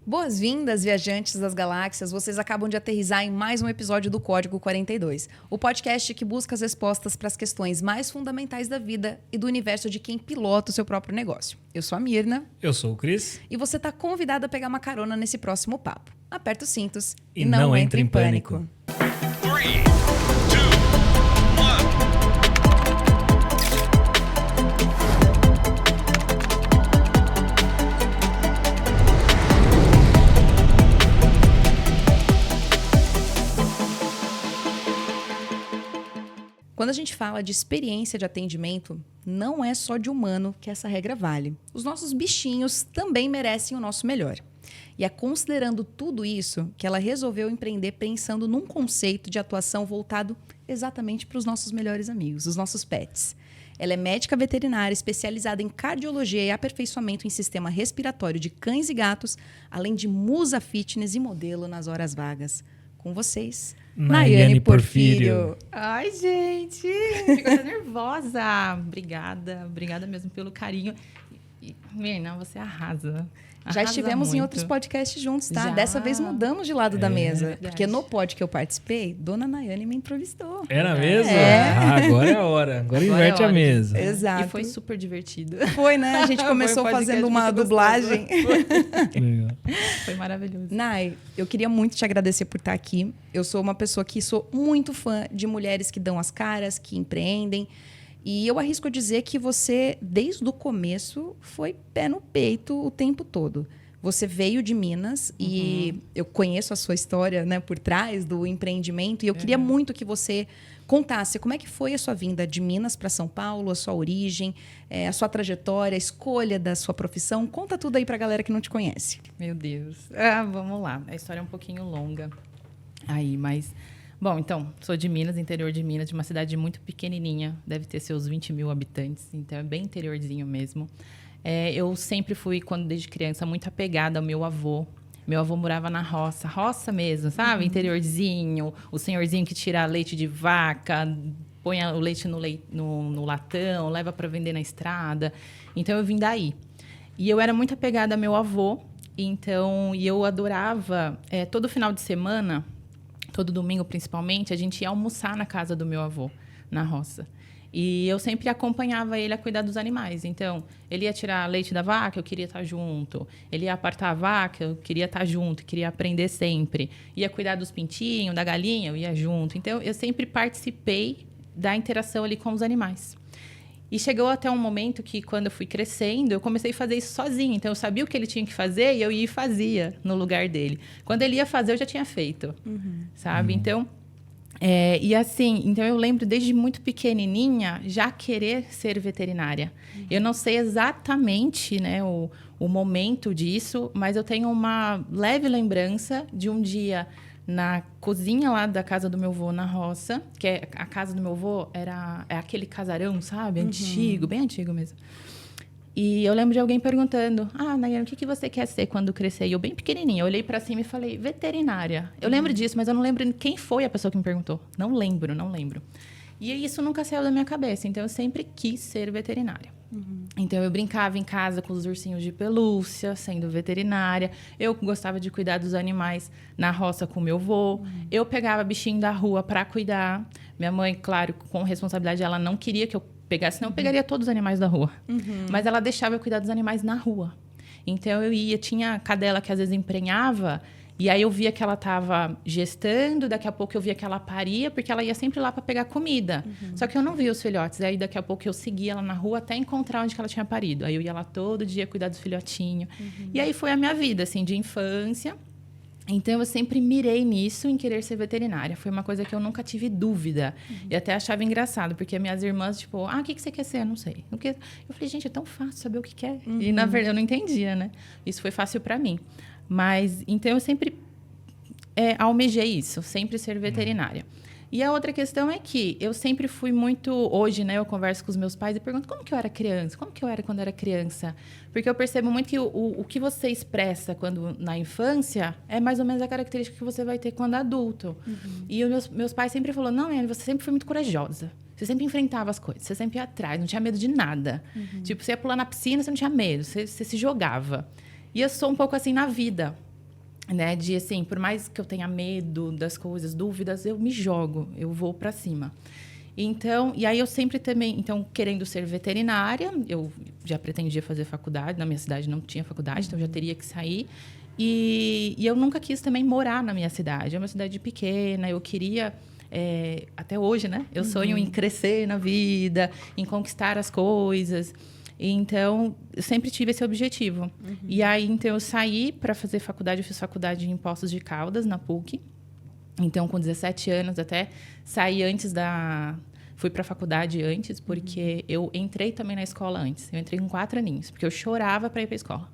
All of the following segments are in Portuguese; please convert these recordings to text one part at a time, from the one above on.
Boas-vindas, viajantes das galáxias. Vocês acabam de aterrissar em mais um episódio do Código 42, o podcast que busca as respostas para as questões mais fundamentais da vida e do universo de quem pilota o seu próprio negócio. Eu sou a Mirna. Eu sou o Cris. E você está convidado a pegar uma carona nesse próximo papo. Aperta os cintos e não entre em pânico. 3, 2, 1. Quando a gente fala de experiência de atendimento, não é só de humano que essa regra vale. Os nossos bichinhos também merecem o nosso melhor. E é considerando tudo isso que ela resolveu empreender pensando num conceito de atuação voltado exatamente para os nossos melhores amigos, os nossos pets. Ela é médica veterinária especializada em cardiologia e aperfeiçoamento em sistema respiratório de cães e gatos, além de musa fitness e modelo nas horas vagas. Com vocês, Naiane Porfírio. Ai, gente, fico até nervosa. Obrigada mesmo pelo carinho. Mirna, você arrasa. Já estivemos muito. em outros podcasts juntos, tá? Já. Dessa vez mudamos de lado da mesa. Verdade. Porque no pod que eu participei, Dona Naiane me entrevistou. Era mesmo? É. Agora é a hora. Agora inverte a mesa. Exato. E foi super divertido. Foi, né? A gente começou Foi um podcast fazendo uma muito dublagem. Legal. Foi maravilhoso. Nai, eu queria muito te agradecer por estar aqui. Eu sou uma pessoa que sou muito fã de mulheres que dão as caras, que empreendem. E eu arrisco dizer que você, desde o começo, foi pé no peito o tempo todo. Você veio de Minas e eu conheço a sua história, né, por trás do empreendimento. E eu queria muito que você contasse como é que foi a sua vinda de Minas para São Paulo, a sua origem, a sua trajetória, a escolha da sua profissão. Conta tudo aí para a galera que não te conhece. Meu Deus. Vamos lá. A história é um pouquinho longa aí, mas... Bom, então, sou de Minas, interior de Minas, de uma cidade muito pequenininha, deve ter seus 20 mil habitantes, então é bem interiorzinho mesmo. Eu sempre fui, desde criança, muito apegada ao meu avô. Meu avô morava na roça mesmo, sabe? Interiorzinho, o senhorzinho que tira leite de vaca, põe o leite no latão, leva para vender na estrada. Então, eu vim daí. E eu era muito apegada ao meu avô, então, e eu adorava, todo final de semana... Todo domingo, principalmente, a gente ia almoçar na casa do meu avô, na roça. E eu sempre acompanhava ele a cuidar dos animais. Então, ele ia tirar leite da vaca, eu queria estar junto. Ele ia apartar a vaca, eu queria estar junto, queria aprender sempre. Ia cuidar dos pintinhos, da galinha, eu ia junto. Então, eu sempre participei da interação ali com os animais. E chegou até um momento que, quando eu fui crescendo, eu comecei a fazer isso sozinha. Então, eu sabia o que ele tinha que fazer e eu ia e fazia no lugar dele. Quando ele ia fazer, eu já tinha feito, sabe? Então, e assim, então eu lembro desde muito pequenininha já querer ser veterinária. Eu não sei exatamente, né, o momento disso, mas eu tenho uma leve lembrança de um dia... Na cozinha lá da casa do meu avô, na roça, que a casa do meu avô é aquele casarão, sabe? Antigo, bem antigo mesmo. E eu lembro de alguém perguntando, Nayane, o que você quer ser quando crescer? E eu bem pequenininha, eu olhei pra cima e falei, veterinária. Eu lembro disso, mas eu não lembro quem foi a pessoa que me perguntou. Não lembro. E isso nunca saiu da minha cabeça, então eu sempre quis ser veterinária. Então, eu brincava em casa com os ursinhos de pelúcia, sendo veterinária. Eu gostava de cuidar dos animais na roça com meu avô. Eu pegava bichinho da rua para cuidar. Minha mãe, claro, com responsabilidade, ela não queria que eu pegasse, senão eu pegaria todos os animais da rua. Mas ela deixava eu cuidar dos animais na rua. Então, tinha cadela que às vezes emprenhava... E aí eu via que ela estava gestando, daqui a pouco eu via que ela paria, porque ela ia sempre lá para pegar comida. Só que eu não via os filhotes. Aí daqui a pouco eu seguia ela na rua até encontrar onde que ela tinha parido. Aí eu ia lá todo dia cuidar dos filhotinhos. E aí foi a minha vida, assim, de infância. Então, eu sempre mirei nisso, em querer ser veterinária. Foi uma coisa que eu nunca tive dúvida. E até achava engraçado, porque minhas irmãs, tipo... o que você quer ser? Eu não sei. Eu falei, gente, é tão fácil saber o que quer. E, na verdade, eu não entendia, né? Isso foi fácil para mim. Mas, então, eu sempre almejei isso. Sempre ser veterinária. E a outra questão é que eu sempre fui muito... Hoje, né, eu converso com os meus pais e pergunto como que eu era criança? Como que eu era quando era criança? Porque eu percebo muito que o que você expressa na infância é mais ou menos a característica que você vai ter quando adulto. E os meus pais sempre falaram, não, Anne, você sempre foi muito corajosa. Você sempre enfrentava as coisas, você sempre ia atrás, não tinha medo de nada. Tipo, você ia pular na piscina, você não tinha medo, você se jogava. E eu sou um pouco assim na vida. né? De, assim, por mais que eu tenha medo das coisas, dúvidas, eu me jogo, eu vou para cima. Então, e aí eu sempre também, então, querendo ser veterinária, eu já pretendia fazer faculdade, na minha cidade não tinha faculdade, então eu já teria que sair. E eu nunca quis também morar na minha cidade, é uma cidade pequena, eu queria, até hoje, né? Eu sonho em crescer na vida, em conquistar as coisas. Então, eu sempre tive esse objetivo. E aí, então, eu saí para fazer faculdade, eu fiz faculdade em Poços de Caldas, na PUC. Então, com 17 anos, até saí antes fui para a faculdade antes, porque eu entrei também na escola antes. Eu entrei com 4 aninhos, porque eu chorava para ir para a escola.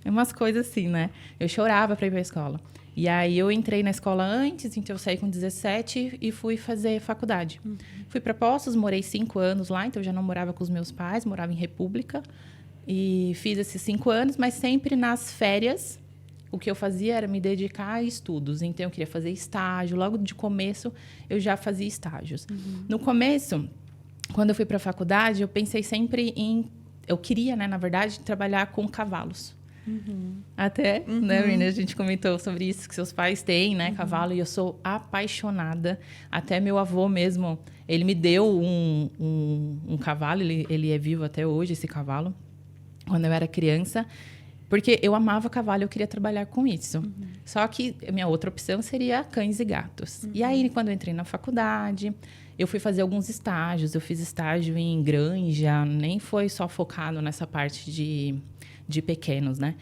É umas coisas assim, né? Eu chorava para ir para a escola. E aí, eu entrei na escola antes, então eu saí com 17 e fui fazer faculdade. Fui para Poços, morei 5 anos lá, então eu já não morava com os meus pais, morava em República. E fiz esses 5 anos, mas sempre nas férias, o que eu fazia era me dedicar a estudos. Então, eu queria fazer estágio. Logo de começo, eu já fazia estágios. No começo, quando eu fui para a faculdade, eu pensei sempre em... Eu queria, né, na verdade, trabalhar com cavalos. Até, né, menina, a gente comentou sobre isso, que seus pais têm, né, cavalo, e eu sou apaixonada. Até meu avô mesmo, ele me deu um cavalo, ele é vivo até hoje, esse cavalo, quando eu era criança, porque eu amava cavalo, eu queria trabalhar com isso. Só que a minha outra opção seria cães e gatos. E aí, quando eu entrei na faculdade, eu fui fazer alguns estágios, eu fiz estágio em granja, nem foi só focado nessa parte de pequenos, né?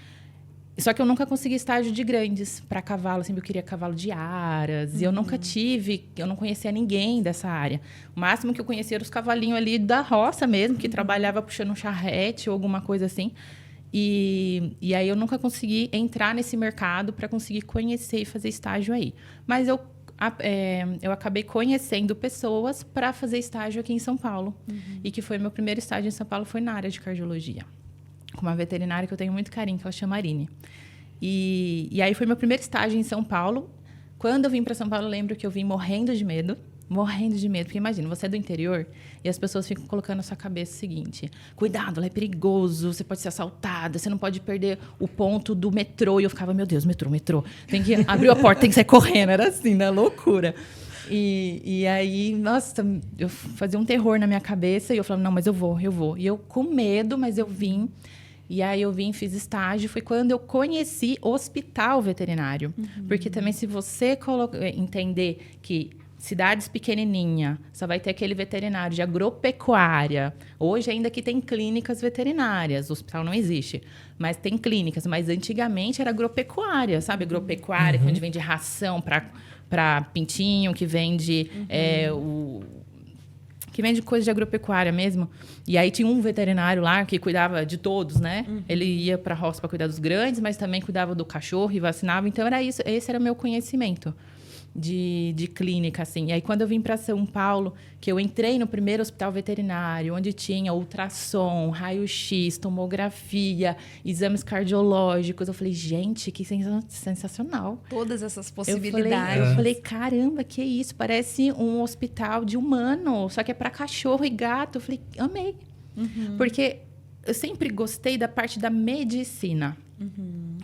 Só que eu nunca consegui estágio de grandes para cavalo, sempre eu queria cavalo de aras, e eu nunca tive, eu não conhecia ninguém dessa área. O máximo que eu conhecia era os cavalinhos ali da roça mesmo, que trabalhava puxando um charrete ou alguma coisa assim. E aí eu nunca consegui entrar nesse mercado para conseguir conhecer e fazer estágio aí. Mas eu acabei conhecendo pessoas para fazer estágio aqui em São Paulo. E que foi meu primeiro estágio em São Paulo, foi na área de cardiologia. Com uma veterinária que eu tenho muito carinho, que ela chama Marine. E aí foi meu primeiro estágio em São Paulo. Quando eu vim para São Paulo, eu lembro que eu vim morrendo de medo. Porque imagina, você é do interior e as pessoas ficam colocando na sua cabeça o seguinte: cuidado, lá é perigoso, você pode ser assaltada, você não pode perder o ponto do metrô. E eu ficava, meu Deus, metrô. Tem que abrir a porta, tem que sair correndo. Era assim, né? Loucura. E aí, nossa, eu fazia um terror na minha cabeça e eu falava, não, mas eu vou. E eu com medo, mas eu vim. E aí eu vim, fiz estágio. Foi quando eu conheci hospital veterinário. Porque também se você entender que cidades pequenininha, só vai ter aquele veterinário de agropecuária. Hoje ainda que tem clínicas veterinárias, o hospital não existe, mas tem clínicas. Mas antigamente era agropecuária, sabe? Agropecuária, que onde vende ração para pintinho, que vende que vende coisa de agropecuária mesmo. E aí tinha um veterinário lá que cuidava de todos, né? Ele ia para a roça para cuidar dos grandes, mas também cuidava do cachorro e vacinava. Então era isso, esse era o meu conhecimento de clínica, assim. E aí, quando eu vim para São Paulo, que eu entrei no primeiro hospital veterinário, onde tinha ultrassom, raio-x, tomografia, exames cardiológicos, eu falei, gente, que sensacional. Todas essas possibilidades. Eu falei, caramba, que isso? Parece um hospital de humano, só que é para cachorro e gato. Eu falei, amei. Porque eu sempre gostei da parte da medicina.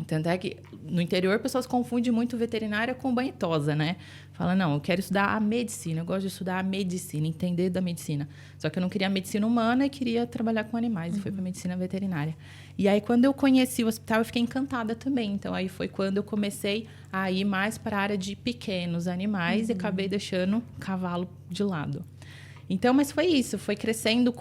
Tanto é que no interior, pessoas confundem muito veterinária com banhetosa, né? Fala, não, eu quero estudar a medicina, eu gosto de estudar a medicina, entender da medicina. Só que eu não queria medicina humana e queria trabalhar com animais, e fui para medicina veterinária. E aí, quando eu conheci o hospital, eu fiquei encantada também. Então, aí foi quando eu comecei a ir mais para a área de pequenos animais e acabei deixando cavalo de lado. Então, mas foi isso, foi crescendo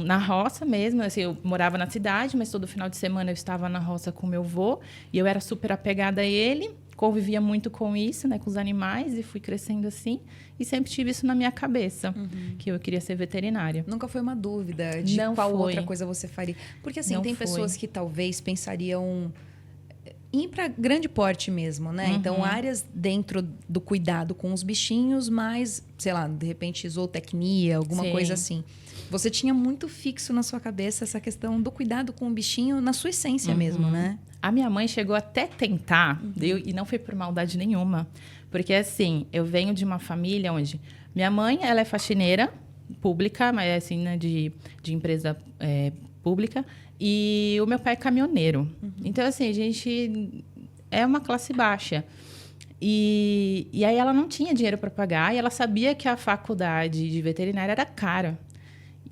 na roça mesmo, assim, eu morava na cidade, mas todo final de semana eu estava na roça com meu avô, e eu era super apegada a ele, convivia muito com isso, né, com os animais, e fui crescendo assim, e sempre tive isso na minha cabeça, que eu queria ser veterinária. Nunca foi uma dúvida de qual outra coisa você faria? Porque, assim, tem pessoas que talvez pensariam ir para grande porte mesmo, né? Então, áreas dentro do cuidado com os bichinhos, mas, sei lá, de repente, zootecnia, alguma coisa assim. Você tinha muito fixo na sua cabeça essa questão do cuidado com o bichinho na sua essência mesmo, né? A minha mãe chegou até tentar, e não foi por maldade nenhuma. Porque, assim, eu venho de uma família onde minha mãe, ela é faxineira pública, mas assim, né, de empresa pública. E o meu pai é caminhoneiro. Então, assim, a gente é uma classe baixa. E aí ela não tinha dinheiro para pagar e ela sabia que a faculdade de veterinária era cara.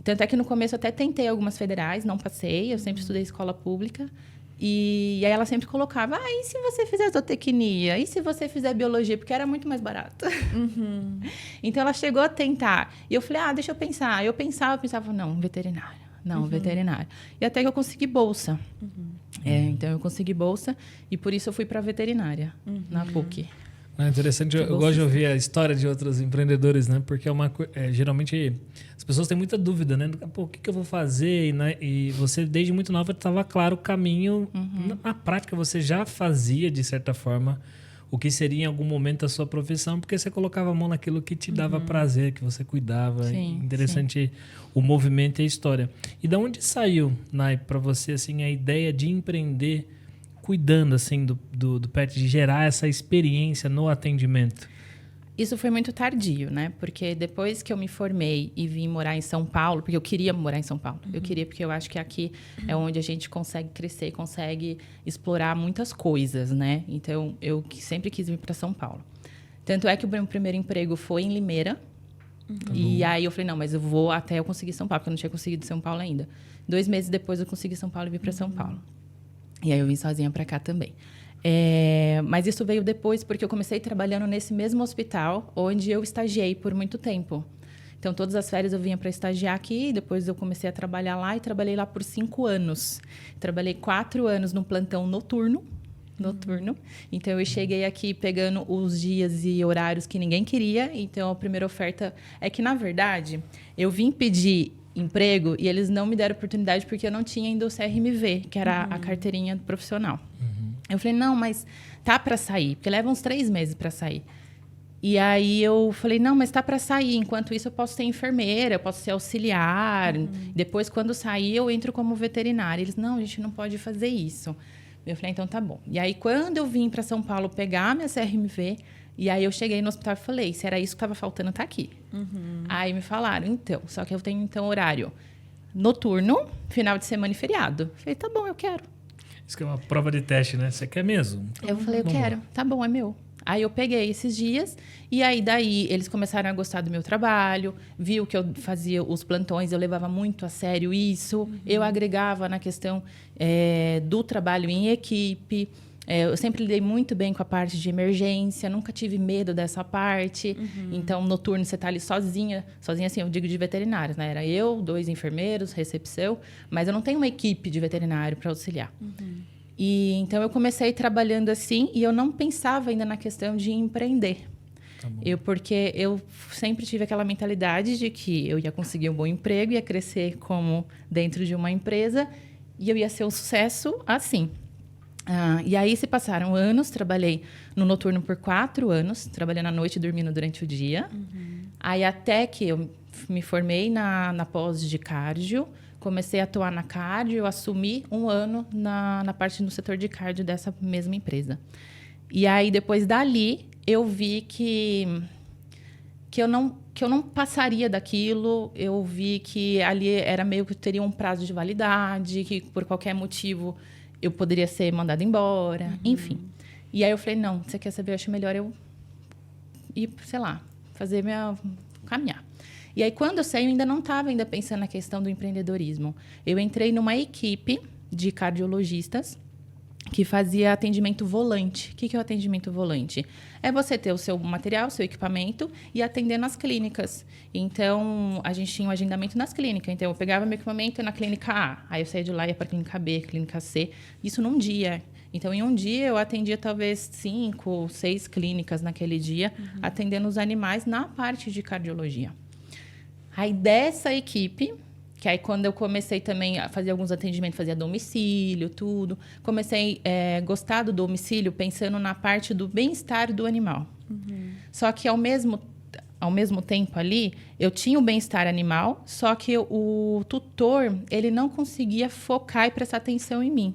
Tanto é que no começo eu até tentei algumas federais, não passei, eu sempre estudei escola pública. E aí ela sempre colocava, e se você fizer zootecnia? E se você fizer biologia? Porque era muito mais barato. Uhum. Então ela chegou a tentar. E eu falei, deixa eu pensar. Eu pensava, não, veterinária. Não, veterinária. E até que eu consegui bolsa. Então eu consegui bolsa e por isso eu fui para veterinária, na PUC. É interessante, eu gosto de ouvir a história de outros empreendedores, né? Porque geralmente as pessoas têm muita dúvida, né? Pô, o que eu vou fazer? E você, desde muito nova, estava claro o caminho. Na prática, você já fazia, de certa forma, o que seria em algum momento a sua profissão, porque você colocava a mão naquilo que te dava prazer, que você cuidava. Sim, interessante o movimento e a história. E de onde saiu, Nai, para você, assim, a ideia de empreender cuidando assim do pet, de gerar essa experiência no atendimento? Isso foi muito tardio, né? Porque depois que eu me formei e vim morar em São Paulo, porque eu queria morar em São Paulo. Eu queria porque eu acho que aqui é onde a gente consegue crescer, consegue explorar muitas coisas, né? Então, eu sempre quis vir para São Paulo. Tanto é que o meu primeiro emprego foi em Limeira. E aí eu falei, não, mas eu vou até eu conseguir São Paulo, porque eu não tinha conseguido São Paulo ainda. 2 meses depois eu consegui São Paulo e vim para São Paulo. E aí eu vim sozinha para cá também. Mas isso veio depois, porque eu comecei trabalhando nesse mesmo hospital, onde eu estagiei por muito tempo. Então, todas as férias eu vinha para estagiar aqui, depois eu comecei a trabalhar lá e trabalhei lá por 5 anos. Trabalhei 4 anos num plantão noturno. Então, eu cheguei aqui pegando os dias e horários que ninguém queria. Então, a primeira oferta é que, na verdade, eu vim pedir emprego e eles não me deram oportunidade porque eu não tinha ainda o CRMV, que era a carteirinha profissional. Eu falei, não, mas tá para sair, porque leva uns 3 meses para sair. E aí eu falei, não, mas tá para sair. Enquanto isso, eu posso ser enfermeira, eu posso ser auxiliar. Depois, quando sair, eu entro como veterinária. Eles, não, a gente não pode fazer isso. Eu falei, então tá bom. E aí, quando eu vim para São Paulo pegar minha CRMV, e aí eu cheguei no hospital e falei, se era isso que estava faltando, tá aqui. Aí me falaram, então, só que eu tenho então horário noturno, final de semana e feriado. Eu falei, tá bom, eu quero. Isso que é uma prova de teste, né? Você quer mesmo? Eu falei, eu quero. Tá bom, é meu. Aí eu peguei esses dias e aí daí eles começaram a gostar do meu trabalho, viu que eu fazia os plantões, eu levava muito a sério isso, eu agregava na questão do trabalho em equipe. Eu sempre lidei muito bem com a parte de emergência, nunca tive medo dessa parte. Então, noturno, você está ali sozinha assim, eu digo de veterinários, né? Era eu, 2 enfermeiros, recepção, mas eu não tenho uma equipe de veterinário para auxiliar. E então, eu comecei trabalhando assim e eu não pensava ainda na questão de empreender. Tá bom. Porque eu sempre tive aquela mentalidade de que eu ia conseguir um bom emprego, ia crescer como dentro de uma empresa e eu ia ser um sucesso assim. E aí se passaram anos, trabalhei no noturno por 4 anos, trabalhando à noite e dormindo durante o dia. Aí até que eu me formei na pós de cardio, comecei a atuar na cardio, assumi 1 ano na parte do setor de cardio dessa mesma empresa. E aí depois dali eu vi que eu não passaria daquilo, eu vi que ali era meio que teria um prazo de validade, que por qualquer motivo eu poderia ser mandada embora, enfim. E aí eu falei, não, você quer saber, eu acho melhor eu ir, sei lá, caminhar. E aí quando eu saí, eu ainda não estava ainda pensando na questão do empreendedorismo. Eu entrei numa equipe de cardiologistas que fazia atendimento volante. O que é o atendimento volante? É você ter o seu material, o seu equipamento e atender nas clínicas. Então, a gente tinha um agendamento nas clínicas. Então, eu pegava meu equipamento na clínica A, aí eu saía de lá e ia para a clínica B, clínica C. Isso num dia. Então, em um dia, eu atendia talvez 5, 6 clínicas naquele dia, atendendo os animais na parte de cardiologia. Aí, dessa equipe, que aí quando eu comecei também a fazer alguns atendimentos, fazia domicílio, tudo. Comecei a gostar do domicílio pensando na parte do bem-estar do animal. Só que ao mesmo tempo ali, eu tinha o bem-estar animal, só que o tutor, ele não conseguia focar e prestar atenção em mim.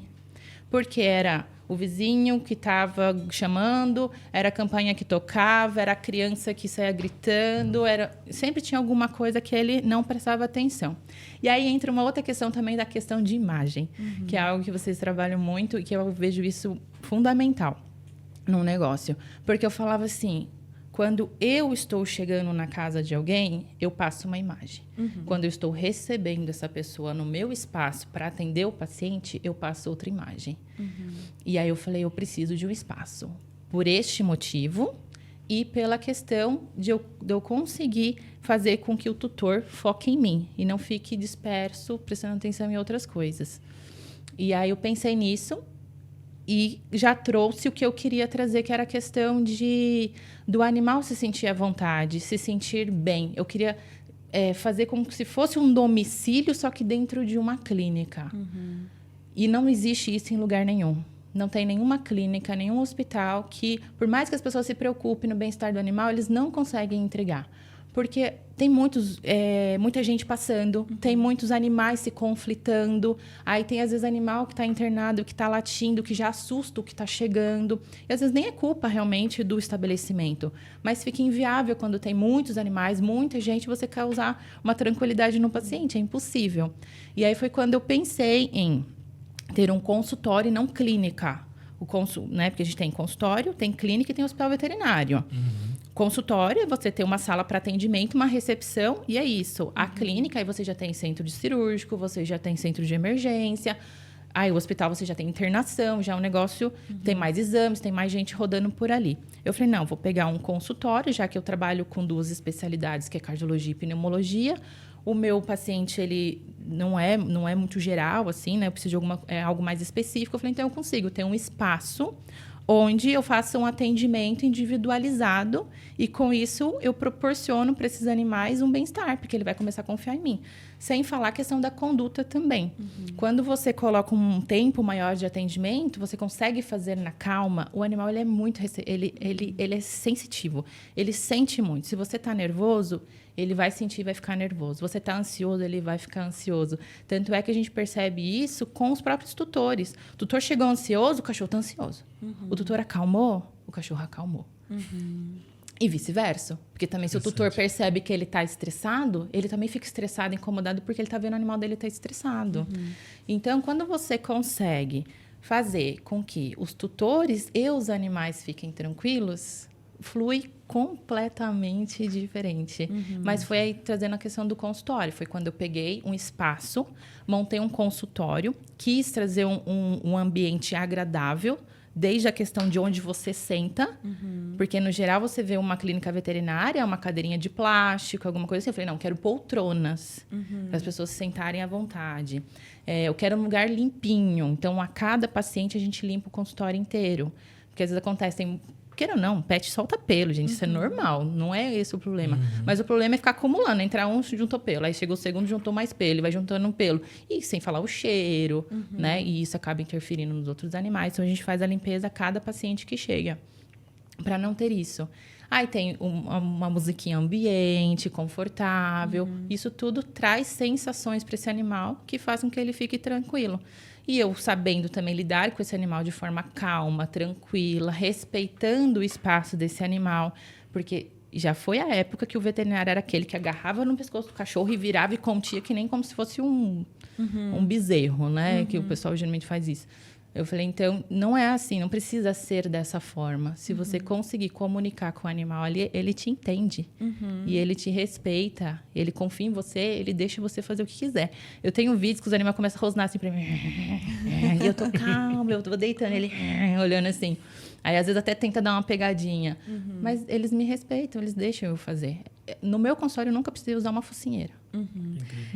Porque era o vizinho que estava chamando, era a campainha que tocava, era a criança que saía gritando, sempre tinha alguma coisa que ele não prestava atenção. E aí entra uma outra questão também da questão de imagem, que é algo que vocês trabalham muito e que eu vejo isso fundamental. num negócio. Porque eu falava assim, quando eu estou chegando na casa de alguém, eu passo uma imagem. Quando eu estou recebendo essa pessoa no meu espaço para atender o paciente, eu passo outra imagem. E aí eu falei, eu preciso de um espaço. Por este motivo e pela questão de eu conseguir fazer com que o tutor foque em mim e não fique disperso, prestando atenção em outras coisas. E aí eu pensei nisso e já trouxe o que eu queria trazer, que era a questão do animal se sentir à vontade, se sentir bem. Eu queria fazer como se fosse um domicílio, só que dentro de uma clínica. E não existe isso em lugar nenhum. Não tem nenhuma clínica, nenhum hospital que, por mais que as pessoas se preocupem no bem-estar do animal, eles não conseguem entregar. Porque tem muita gente passando, tem muitos animais se conflitando. Aí tem, às vezes, animal que está internado, que está latindo, que já assusta o que está chegando. E, às vezes, nem é culpa, realmente, do estabelecimento. Mas fica inviável quando tem muitos animais, muita gente, você causar uma tranquilidade no paciente. É impossível. E aí foi quando eu pensei em ter um consultório e não clínica. Né? Porque a gente tem consultório, tem clínica e tem hospital veterinário. Consultório, você tem uma sala para atendimento, uma recepção, e é isso. A clínica, aí você já tem centro de cirúrgico, você já tem centro de emergência. Aí o hospital você já tem internação, já é um negócio, tem mais exames, tem mais gente rodando por ali. Eu falei, não, vou pegar um consultório, já que eu trabalho com 2 especialidades, que é cardiologia e pneumologia. O meu paciente, ele não é muito geral, assim, né? Eu preciso de algo mais específico. Eu falei, então eu consigo ter um espaço onde eu faço um atendimento individualizado e, com isso, eu proporciono para esses animais um bem-estar, porque ele vai começar a confiar em mim. Sem falar a questão da conduta também. Quando você coloca um tempo maior de atendimento, você consegue fazer na calma. O animal, ele é muito... Ele é sensitivo. Ele sente muito. Se você está nervoso, ele vai sentir e vai ficar nervoso. Você está ansioso, ele vai ficar ansioso. Tanto é que a gente percebe isso com os próprios tutores. O tutor chegou ansioso, o cachorro está ansioso. O tutor acalmou, o cachorro acalmou. E vice-versa. Porque também se o tutor percebe que ele está estressado, ele também fica estressado, incomodado, porque ele está vendo o animal dele estar estressado. Então, quando você consegue fazer com que os tutores e os animais fiquem tranquilos, flui completamente diferente. Mas foi aí trazendo a questão do consultório. Foi quando eu peguei um espaço, montei um consultório, quis trazer um ambiente agradável, desde a questão de onde você senta, porque, no geral, você vê uma clínica veterinária, uma cadeirinha de plástico, alguma coisa assim. Eu falei, não, quero poltronas, para as pessoas se sentarem à vontade. Eu quero um lugar limpinho. Então, a cada paciente, a gente limpa o consultório inteiro. Porque, às vezes, acontece... Queira ou não, pet solta pelo, gente. Isso é normal. Não é esse o problema. Mas o problema é ficar acumulando. Entrar um, juntou pelo. Aí chegou o segundo, juntou mais pelo. Vai juntando um pelo. E sem falar o cheiro, né? E isso acaba interferindo nos outros animais. Então, a gente faz a limpeza a cada paciente que chega. Para não ter isso. Aí tem uma musiquinha ambiente, confortável. Isso tudo traz sensações para esse animal que fazem com que ele fique tranquilo. E eu sabendo também lidar com esse animal de forma calma, tranquila, respeitando o espaço desse animal. Porque já foi a época que o veterinário era aquele que agarrava no pescoço do cachorro e virava e contia, que nem como se fosse um bezerro, né? Que o pessoal geralmente faz isso. Eu falei, então, não é assim, não precisa ser dessa forma. Se você conseguir comunicar com o animal ali, ele te entende. E ele te respeita, ele confia em você, ele deixa você fazer o que quiser. Eu tenho vídeos que os animais começam a rosnar assim pra mim. E eu tô calma, eu tô deitando, ele olhando assim. Aí, às vezes, até tenta dar uma pegadinha. Mas eles me respeitam, eles deixam eu fazer. No meu consultório, eu nunca precisei usar uma focinheira.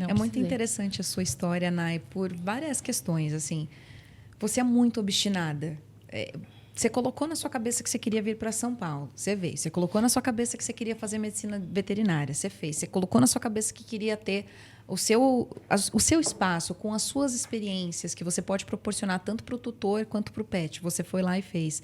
É muito interessante a sua história, Nay, por várias questões, assim. Você é muito obstinada. Você colocou na sua cabeça que você queria vir para São Paulo. Você veio. Você colocou na sua cabeça que você queria fazer medicina veterinária. Você fez. Você colocou na sua cabeça que queria ter o seu espaço com as suas experiências que você pode proporcionar tanto para o tutor quanto para o pet. Você foi lá e fez.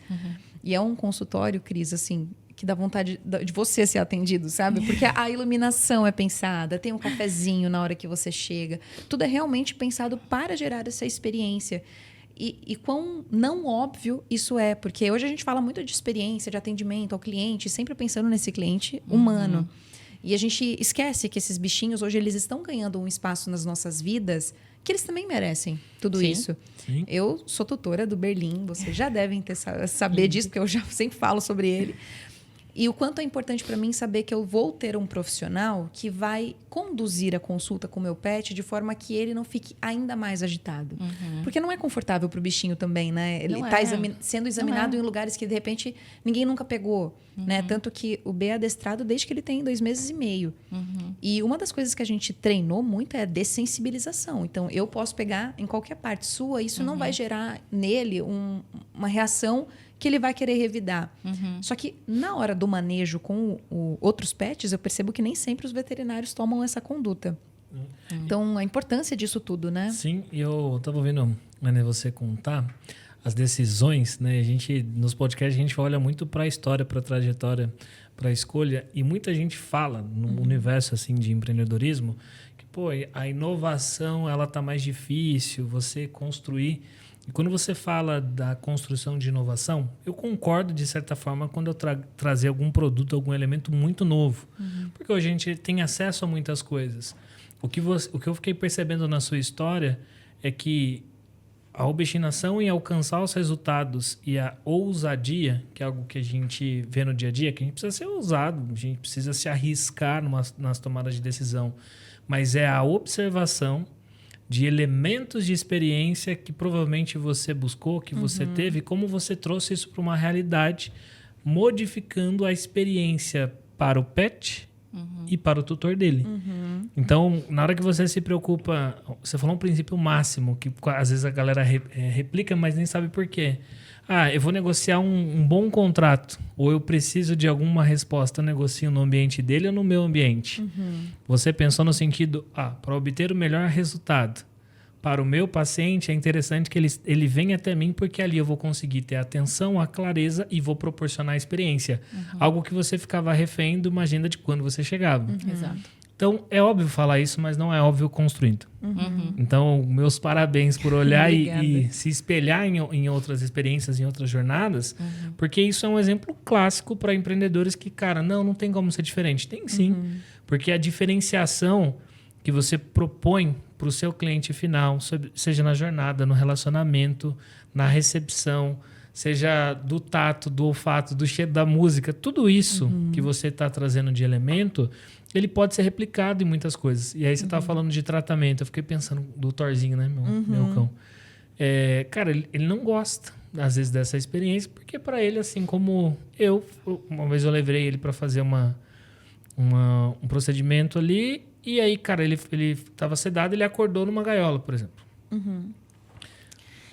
E é um consultório, Cris, assim, que dá vontade de você ser atendido, sabe? Porque a iluminação é pensada, tem um cafezinho na hora que você chega. Tudo é realmente pensado para gerar essa experiência. E quão não óbvio isso é, porque hoje a gente fala muito de experiência, de atendimento ao cliente, sempre pensando nesse cliente humano. E a gente esquece que esses bichinhos, hoje, eles estão ganhando um espaço nas nossas vidas que eles também merecem tudo Sim. isso. Sim. Eu sou tutora do Berlim, vocês já devem saber disso, porque eu já sempre falo sobre ele. E o quanto é importante para mim saber que eu vou ter um profissional que vai conduzir a consulta com o meu pet de forma que ele não fique ainda mais agitado. Porque não é confortável para o bichinho também, né? Ele Não está é. sendo examinado Não é. em lugares que, de repente, ninguém nunca pegou. Né? Tanto que o B é adestrado desde que ele tem 2 meses e meio. E uma das coisas que a gente treinou muito é a dessensibilização. Então, eu posso pegar em qualquer parte sua, isso não vai gerar nele uma reação que ele vai querer revidar. Só que na hora do manejo com outros pets, eu percebo que nem sempre os veterinários tomam essa conduta. Então, a importância disso tudo, né? Sim, e eu estava ouvindo, né, você contar as decisões, né? A gente, nos podcasts, a gente olha muito para a história, para a trajetória, para a escolha, e muita gente fala no universo assim de empreendedorismo que, pô, a inovação ela tá mais difícil, você construir. E quando você fala da construção de inovação, eu concordo de certa forma quando eu trazer algum produto, algum elemento muito novo. Porque hoje a gente tem acesso a muitas coisas. O que eu fiquei percebendo na sua história é que a obstinação em alcançar os resultados e a ousadia, que é algo que a gente vê no dia a dia, que a gente precisa ser ousado, a gente precisa se arriscar nas tomadas de decisão, mas é a observação de elementos de experiência que provavelmente você buscou, que você teve, como você trouxe isso para uma realidade, modificando a experiência para o pet e para o tutor dele. Então, na hora que você se preocupa, você falou um princípio máximo, que às vezes a galera replica, mas nem sabe por quê. Eu vou negociar um bom contrato, ou eu preciso de alguma resposta, eu negocio no ambiente dele ou no meu ambiente. Você pensou no sentido, para obter o melhor resultado para o meu paciente, é interessante que ele venha até mim, porque ali eu vou conseguir ter a atenção, a clareza e vou proporcionar a experiência. Algo que você ficava refém de uma agenda de quando você chegava. Exato. Então, é óbvio falar isso, mas não é óbvio construindo. Então, meus parabéns por olhar e se espelhar em outras experiências, em outras jornadas, porque isso é um exemplo clássico para empreendedores que, cara, não tem como ser diferente. Tem sim, porque a diferenciação que você propõe para o seu cliente final, seja na jornada, no relacionamento, na recepção, seja do tato, do olfato, do cheiro da música, tudo isso que você está trazendo de elemento, ele pode ser replicado em muitas coisas. E aí você estava falando de tratamento, eu fiquei pensando do Thorzinho, né, meu cão. Cara, ele não gosta, às vezes, dessa experiência, porque para ele, assim como uma vez eu levei ele para fazer um procedimento ali, e aí, cara, ele estava sedado, ele acordou numa gaiola, por exemplo.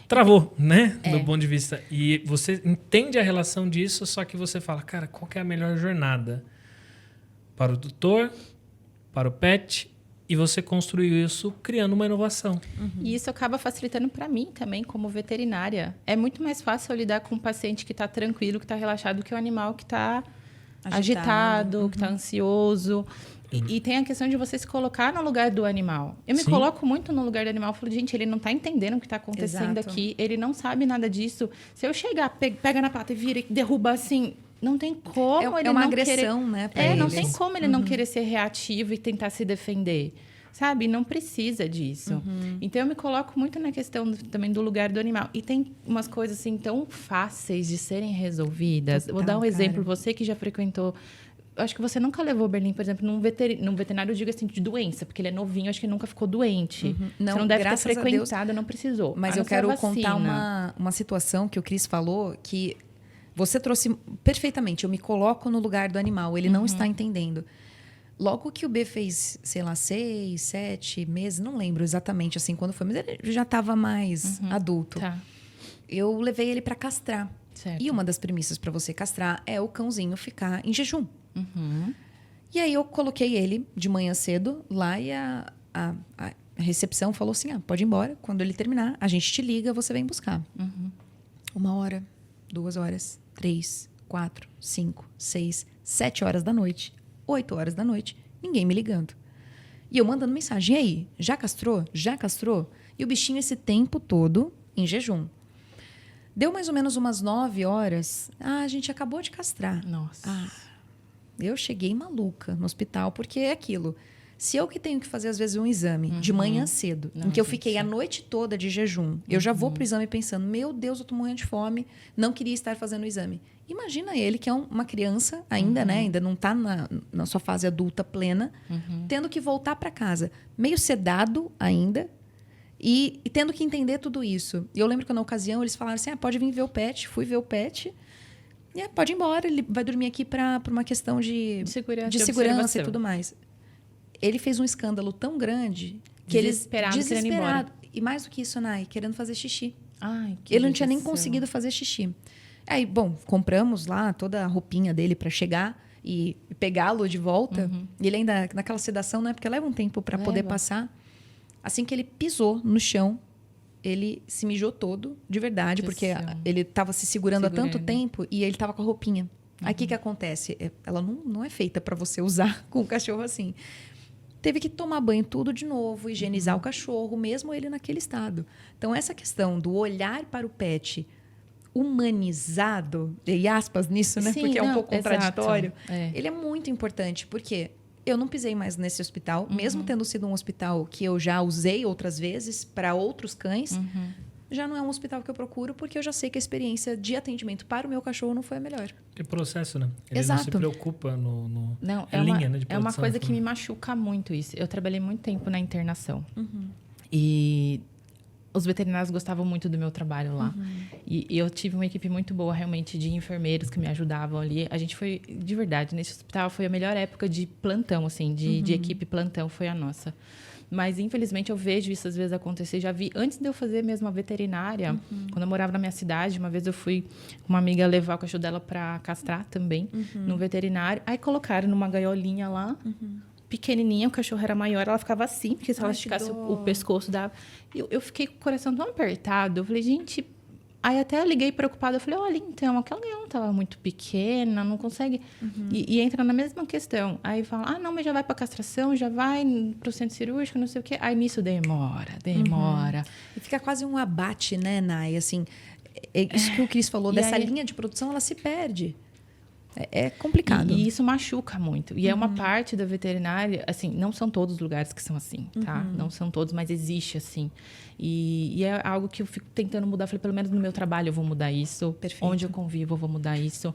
Travou, né? Do ponto de vista. E você entende a relação disso, só que você fala, cara, qual que é a melhor jornada? Para o tutor, para o pet, e você construiu isso criando uma inovação. E isso acaba facilitando para mim também, como veterinária. É muito mais fácil eu lidar com um paciente que está tranquilo, que está relaxado, do que o animal que está agitado, que está ansioso. E tem a questão de você se colocar no lugar do animal. Eu me coloco muito no lugar do animal. Eu falo, gente, ele não está entendendo o que está acontecendo aqui. Ele não sabe nada disso. Se eu chegar, pega na pata e vira e derruba assim... Não tem como ele não querer... É uma agressão, né, pra eles. Não tem como ele não querer ser reativo e tentar se defender. Sabe? Não precisa disso. Então, eu me coloco muito na questão também do lugar do animal. E tem umas coisas, assim, tão fáceis de serem resolvidas. Vou dar um exemplo. Você que já frequentou... Acho que você nunca levou o Berlim, por exemplo, num veterinário, eu digo assim, de doença, porque ele é novinho, acho que ele nunca ficou doente. Não, você não deve ter frequentado, não precisou. Mas eu quero contar uma situação que o Cris falou, que você trouxe perfeitamente. Eu me coloco no lugar do animal, ele não está entendendo. Logo que o B fez, sei lá, 6, 7 meses, não lembro exatamente assim quando foi, mas ele já estava mais adulto. Tá. Eu levei ele para castrar. Certo. E uma das premissas para você castrar é o cãozinho ficar em jejum. E aí eu coloquei ele de manhã cedo lá e a recepção falou assim, pode ir embora, quando ele terminar, a gente te liga, você vem buscar. 1 hora, 2 horas, 3, 4, 5, 6, 7 horas da noite, 8 horas da noite, ninguém me ligando. E eu mandando mensagem, e aí, já castrou? Já castrou? E o bichinho esse tempo todo em jejum. Deu mais ou menos umas 9 horas, a gente acabou de castrar. Nossa. Eu cheguei maluca no hospital, porque é aquilo. Se eu que tenho que fazer, às vezes, um exame de manhã cedo, em que eu fiquei a noite toda de jejum, eu já vou pro exame pensando, meu Deus, eu tô morrendo de fome, não queria estar fazendo o exame. Imagina ele, que é uma criança ainda, né? Ainda não tá na sua fase adulta plena, tendo que voltar para casa, meio sedado ainda, e tendo que entender tudo isso. E eu lembro que na ocasião eles falaram assim, pode vir ver o pet. Fui ver o pet. E pode ir embora, ele vai dormir aqui para uma questão de segurança e tudo mais. Ele fez um escândalo tão grande que desesperado. E mais do que isso, Nai, querendo fazer xixi. Ai, que ele não tinha nem conseguido fazer xixi. Aí, bom, compramos lá toda a roupinha dele para chegar e pegá-lo de volta. E ele ainda, naquela sedação, né? Porque leva um tempo para poder passar. Assim que ele pisou no chão, ele se mijou todo, de verdade, porque ele estava se segurando há tanto tempo e ele estava com a roupinha. Aí o que acontece? Ela não é feita para você usar com o cachorro assim. Teve que tomar banho tudo de novo, higienizar o cachorro, mesmo ele naquele estado. Então, essa questão do olhar para o pet humanizado, e aspas nisso, né? Sim, porque é um pouco contraditório. Ele é muito importante, porque eu não pisei mais nesse hospital, mesmo tendo sido um hospital que eu já usei outras vezes para outros cães, já não é um hospital que eu procuro, porque eu já sei que a experiência de atendimento para o meu cachorro não foi a melhor. Que processo, né? Ele Exato. não se preocupa no não, linha, né, de produção. É uma coisa que me machuca muito isso. Eu trabalhei muito tempo na internação. E os veterinários gostavam muito do meu trabalho lá. E eu tive uma equipe muito boa, realmente, de enfermeiros que me ajudavam ali. A gente foi, de verdade, nesse hospital foi a melhor época de plantão, assim, de equipe plantão, foi a nossa. Mas, infelizmente, eu vejo isso às vezes acontecer. Já vi, antes de eu fazer mesmo a veterinária, quando eu morava na minha cidade, uma vez eu fui com uma amiga levar o cachorro dela para castrar também, no veterinário. Aí colocaram numa gaiolinha lá, pequenininha, o cachorro era maior, ela ficava assim, porque se ela esticasse o pescoço dava... Eu fiquei com o coração tão apertado. Eu falei, gente... Aí até eu liguei preocupada, eu falei, olha, então, aquela gaiola estava muito pequena, não consegue... E entra na mesma questão. Aí fala, não, mas já vai para castração, já vai para o centro cirúrgico, não sei o quê. Aí nisso demora. E fica quase um abate, né, Nai? Assim, isso que o Cris falou, dessa linha de produção, ela se perde. É complicado. E isso machuca muito. E é uma parte da veterinária, assim, não são todos os lugares que são assim, tá? Não são todos, mas existe assim. E é algo que eu fico tentando mudar. Falei, pelo menos no meu trabalho eu vou mudar isso. Perfeito. Onde eu convivo eu vou mudar isso.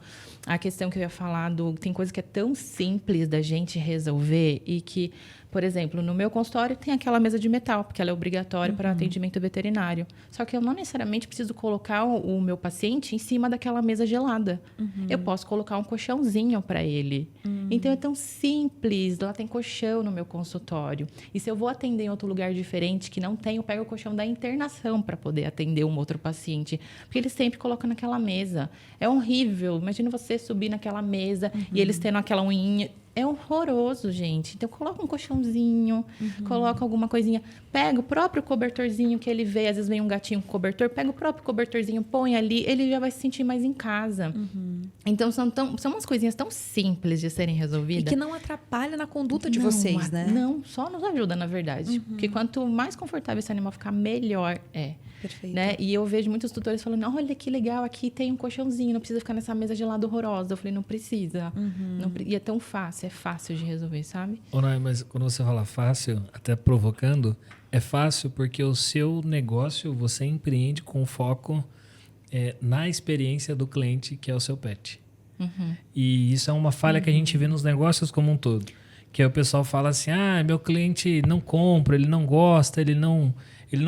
A questão que eu ia falar tem coisa que é tão simples da gente resolver e que, por exemplo, no meu consultório tem aquela mesa de metal, porque ela é obrigatória para atendimento veterinário. Só que eu não necessariamente preciso colocar o meu paciente em cima daquela mesa gelada. Eu posso colocar um colchãozinho para ele. Então, é tão simples. Lá tem colchão no meu consultório. E se eu vou atender em outro lugar diferente que não tem, eu pego o colchão da internação para poder atender um outro paciente. Porque eles sempre colocam naquela mesa. É horrível. Imagina você subir naquela mesa e eles tendo aquela unhinha. É horroroso, gente. Então, coloca um colchãozinho, coloca alguma coisinha. Pega o próprio cobertorzinho que ele vê. Às vezes vem um gatinho com cobertor. Pega o próprio cobertorzinho, põe ali. Ele já vai se sentir mais em casa. Então, são umas coisinhas tão simples de serem resolvidas. E que não atrapalha na conduta de vocês, né? Não, só nos ajuda, na verdade. Porque quanto mais confortável esse animal ficar, melhor é. Perfeito. Né? E eu vejo muitos tutores falando, olha que legal, aqui tem um colchãozinho, não precisa ficar nessa mesa gelada horrorosa. Eu falei, não precisa. E é tão fácil, é fácil de resolver, sabe? Não, mas quando você fala fácil, até provocando, é fácil porque o seu negócio você empreende com foco na experiência do cliente, que é o seu pet. E isso é uma falha que a gente vê nos negócios como um todo. Que aí o pessoal fala assim, meu cliente não compra, ele não gosta, ele não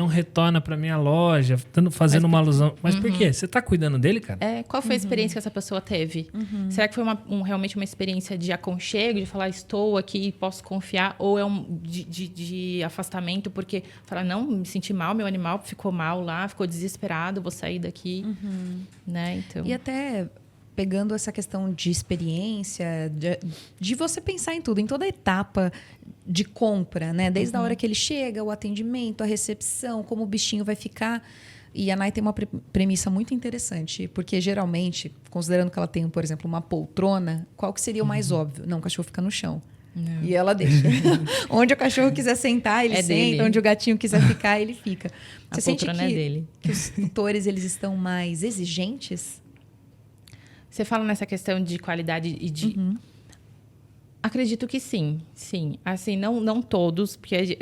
retorna para minha loja, fazendo uma alusão. Mas por quê? Você está cuidando dele, cara? Qual foi a experiência que essa pessoa teve? Será que foi realmente uma experiência de aconchego, de falar, estou aqui, posso confiar? Ou é de afastamento, porque fala, não, me senti mal, meu animal ficou mal lá, ficou desesperado, vou sair daqui. Né? Então... E até... pegando essa questão de experiência, de você pensar em tudo, em toda a etapa de compra, né? Desde a hora que ele chega, o atendimento, a recepção, como o bichinho vai ficar. E a Nai tem uma premissa muito interessante, porque geralmente, considerando que ela tem, por exemplo, uma poltrona, qual que seria o mais óbvio? Não, o cachorro fica no chão. Não. E ela deixa. Onde o cachorro quiser sentar, ele senta. Dele. Onde o gatinho quiser ficar, ele fica. Você sente que os tutores eles estão mais exigentes? Você fala nessa questão de qualidade e de... Acredito que sim. Assim, não todos, porque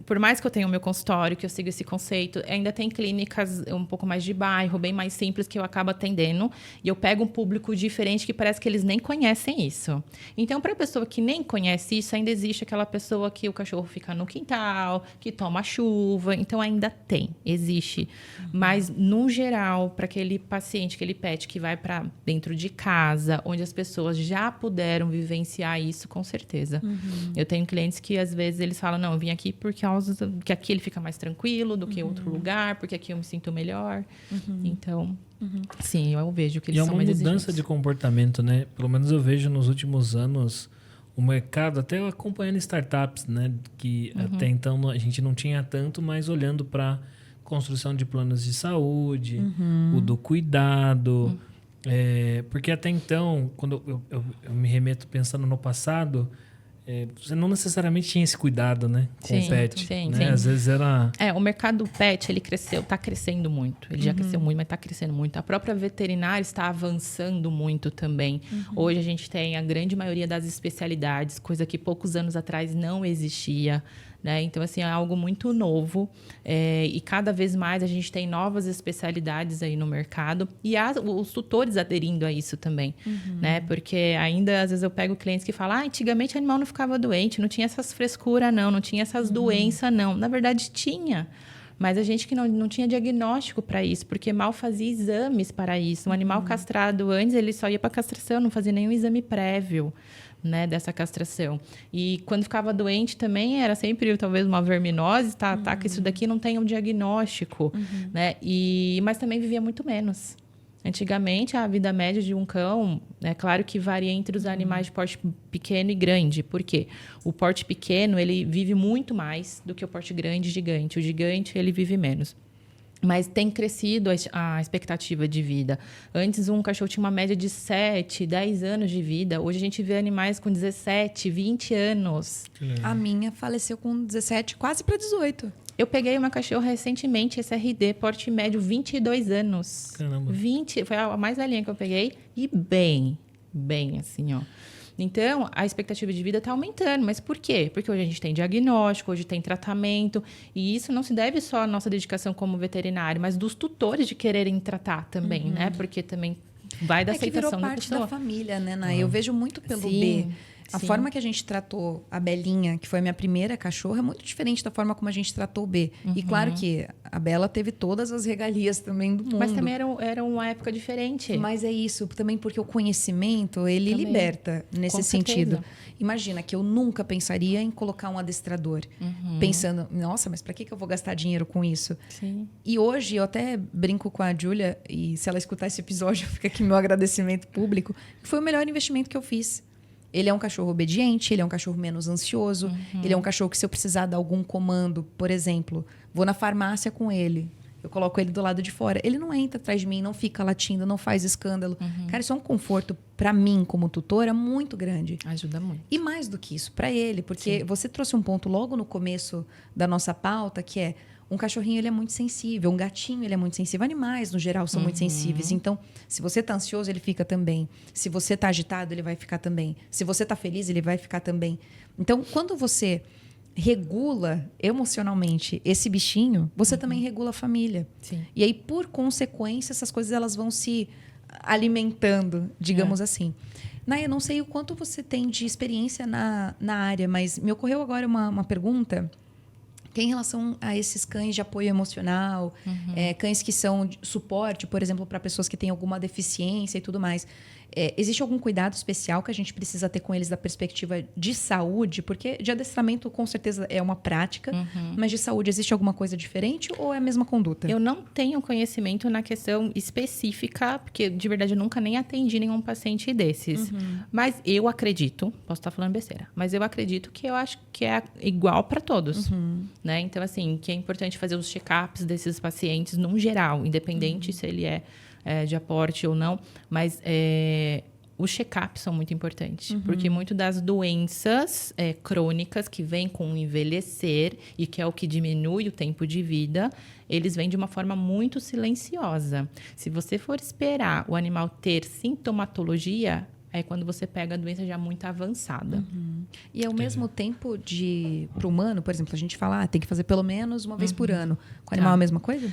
por mais que eu tenha o meu consultório, que eu siga esse conceito, ainda tem clínicas um pouco mais de bairro, bem mais simples, que eu acabo atendendo. E eu pego um público diferente que parece que eles nem conhecem isso. Então, para a pessoa que nem conhece isso, ainda existe aquela pessoa que o cachorro fica no quintal, que toma chuva. Então, ainda existe. Mas, no geral, para aquele paciente, aquele pet que vai para dentro de casa, onde as pessoas já puderam vivenciar isso, com certeza. Eu tenho clientes que, às vezes, eles falam, não, eu vim aqui porque que aqui ele fica mais tranquilo do que outro lugar, porque aqui eu me sinto melhor. Então, sim, eu vejo que eles são mais exigentes. E é uma mudança de comportamento, né? Pelo menos eu vejo nos últimos anos o mercado, até acompanhando startups, né? Que até então a gente não tinha tanto, mas olhando para construção de planos de saúde, o do cuidado. Porque até então, quando eu me remeto pensando no passado, você não necessariamente tinha esse cuidado, né? Com o pet. Sim. Às vezes era... o mercado pet, ele cresceu, está crescendo muito. Ele já cresceu muito, mas está crescendo muito. A própria veterinária está avançando muito também. Hoje a gente tem a grande maioria das especialidades, coisa que poucos anos atrás não existia. Né? Então, assim, é algo muito novo e cada vez mais a gente tem novas especialidades aí no mercado e os tutores aderindo a isso também, né? Porque ainda, às vezes, eu pego clientes que falam antigamente o animal não ficava doente, não tinha essas frescuras, não tinha essas doenças, não. Na verdade, tinha. Mas a gente que não tinha diagnóstico para isso, porque mal fazia exames para isso. Um animal castrado antes, ele só ia para castração, não fazia nenhum exame prévio, né, dessa castração. E quando ficava doente também, era sempre talvez uma verminose, que isso daqui não tem um diagnóstico, né? Mas também vivia muito menos. Antigamente, a vida média de um cão, é claro que varia entre os animais de porte pequeno e grande. Por quê? O porte pequeno, ele vive muito mais do que o porte grande e gigante. O gigante, ele vive menos. Mas tem crescido a expectativa de vida. Antes, um cachorro tinha uma média de 7, 10 anos de vida. Hoje, a gente vê animais com 17, 20 anos. A minha faleceu com 17, quase para 18. Eu peguei uma cachorra recentemente, SRD, porte médio, 22 anos. Caramba. 20, foi a mais velhinha que eu peguei. E bem assim, ó. Então, a expectativa de vida está aumentando. Mas por quê? Porque hoje a gente tem diagnóstico, hoje tem tratamento. E isso não se deve só à nossa dedicação como veterinário, mas dos tutores de quererem tratar também, né? Porque também vai da aceitação da pessoa. É que virou parte da família, né, Nay? Eu vejo muito pelo B. A forma que a gente tratou a Belinha, que foi a minha primeira cachorra, é muito diferente da forma como a gente tratou o B. E claro que a Bela teve todas as regalias também do mundo. Mas também era uma época diferente. Mas é isso, também porque o conhecimento, ele também liberta nesse sentido. Imagina que eu nunca pensaria em colocar um adestrador. Pensando, nossa, mas para que eu vou gastar dinheiro com isso? Sim. E hoje, eu até brinco com a Júlia, e se ela escutar esse episódio, fica aqui meu agradecimento público, que foi o melhor investimento que eu fiz. Ele é um cachorro obediente, ele é um cachorro menos ansioso, ele é um cachorro que, se eu precisar dar algum comando, por exemplo, vou na farmácia com ele, eu coloco ele do lado de fora, ele não entra atrás de mim, não fica latindo, não faz escândalo. Cara, isso é um conforto para mim, como tutora, muito grande. Ajuda muito. E mais do que isso, para ele, porque você trouxe um ponto logo no começo da nossa pauta, que é um cachorrinho, ele é muito sensível, um gatinho, ele é muito sensível. Animais, no geral, são muito sensíveis. Então, se você tá ansioso, ele fica também. Se você tá agitado, ele vai ficar também. Se você tá feliz, ele vai ficar também. Então, quando você regula emocionalmente esse bichinho, você também regula a família. Sim. E aí, por consequência, essas coisas elas vão se alimentando, digamos assim. Nay, eu não sei o quanto você tem de experiência na área, mas me ocorreu agora uma pergunta... que é em relação a esses cães de apoio emocional, cães que são de suporte, por exemplo, para pessoas que têm alguma deficiência e tudo mais. Existe algum cuidado especial que a gente precisa ter com eles da perspectiva de saúde? Porque de adestramento, com certeza, é uma prática, mas de saúde, existe alguma coisa diferente ou é a mesma conduta? Eu não tenho conhecimento na questão específica, porque, de verdade, eu nunca nem atendi nenhum paciente desses. Mas eu acredito, posso estar falando besteira, mas eu acredito que eu acho que é igual para todos. Né? Então, assim, que é importante fazer os check-ups desses pacientes, num geral, independente se ele é de aporte ou não, mas os check-ups são muito importantes, porque muito das doenças crônicas que vêm com o envelhecer e que é o que diminui o tempo de vida, eles vêm de uma forma muito silenciosa. Se você for esperar o animal ter sintomatologia, é quando você pega a doença já muito avançada. E ao mesmo tempo para o humano, por exemplo, a gente fala, tem que fazer pelo menos uma vez por ano. Com o animal é a mesma coisa?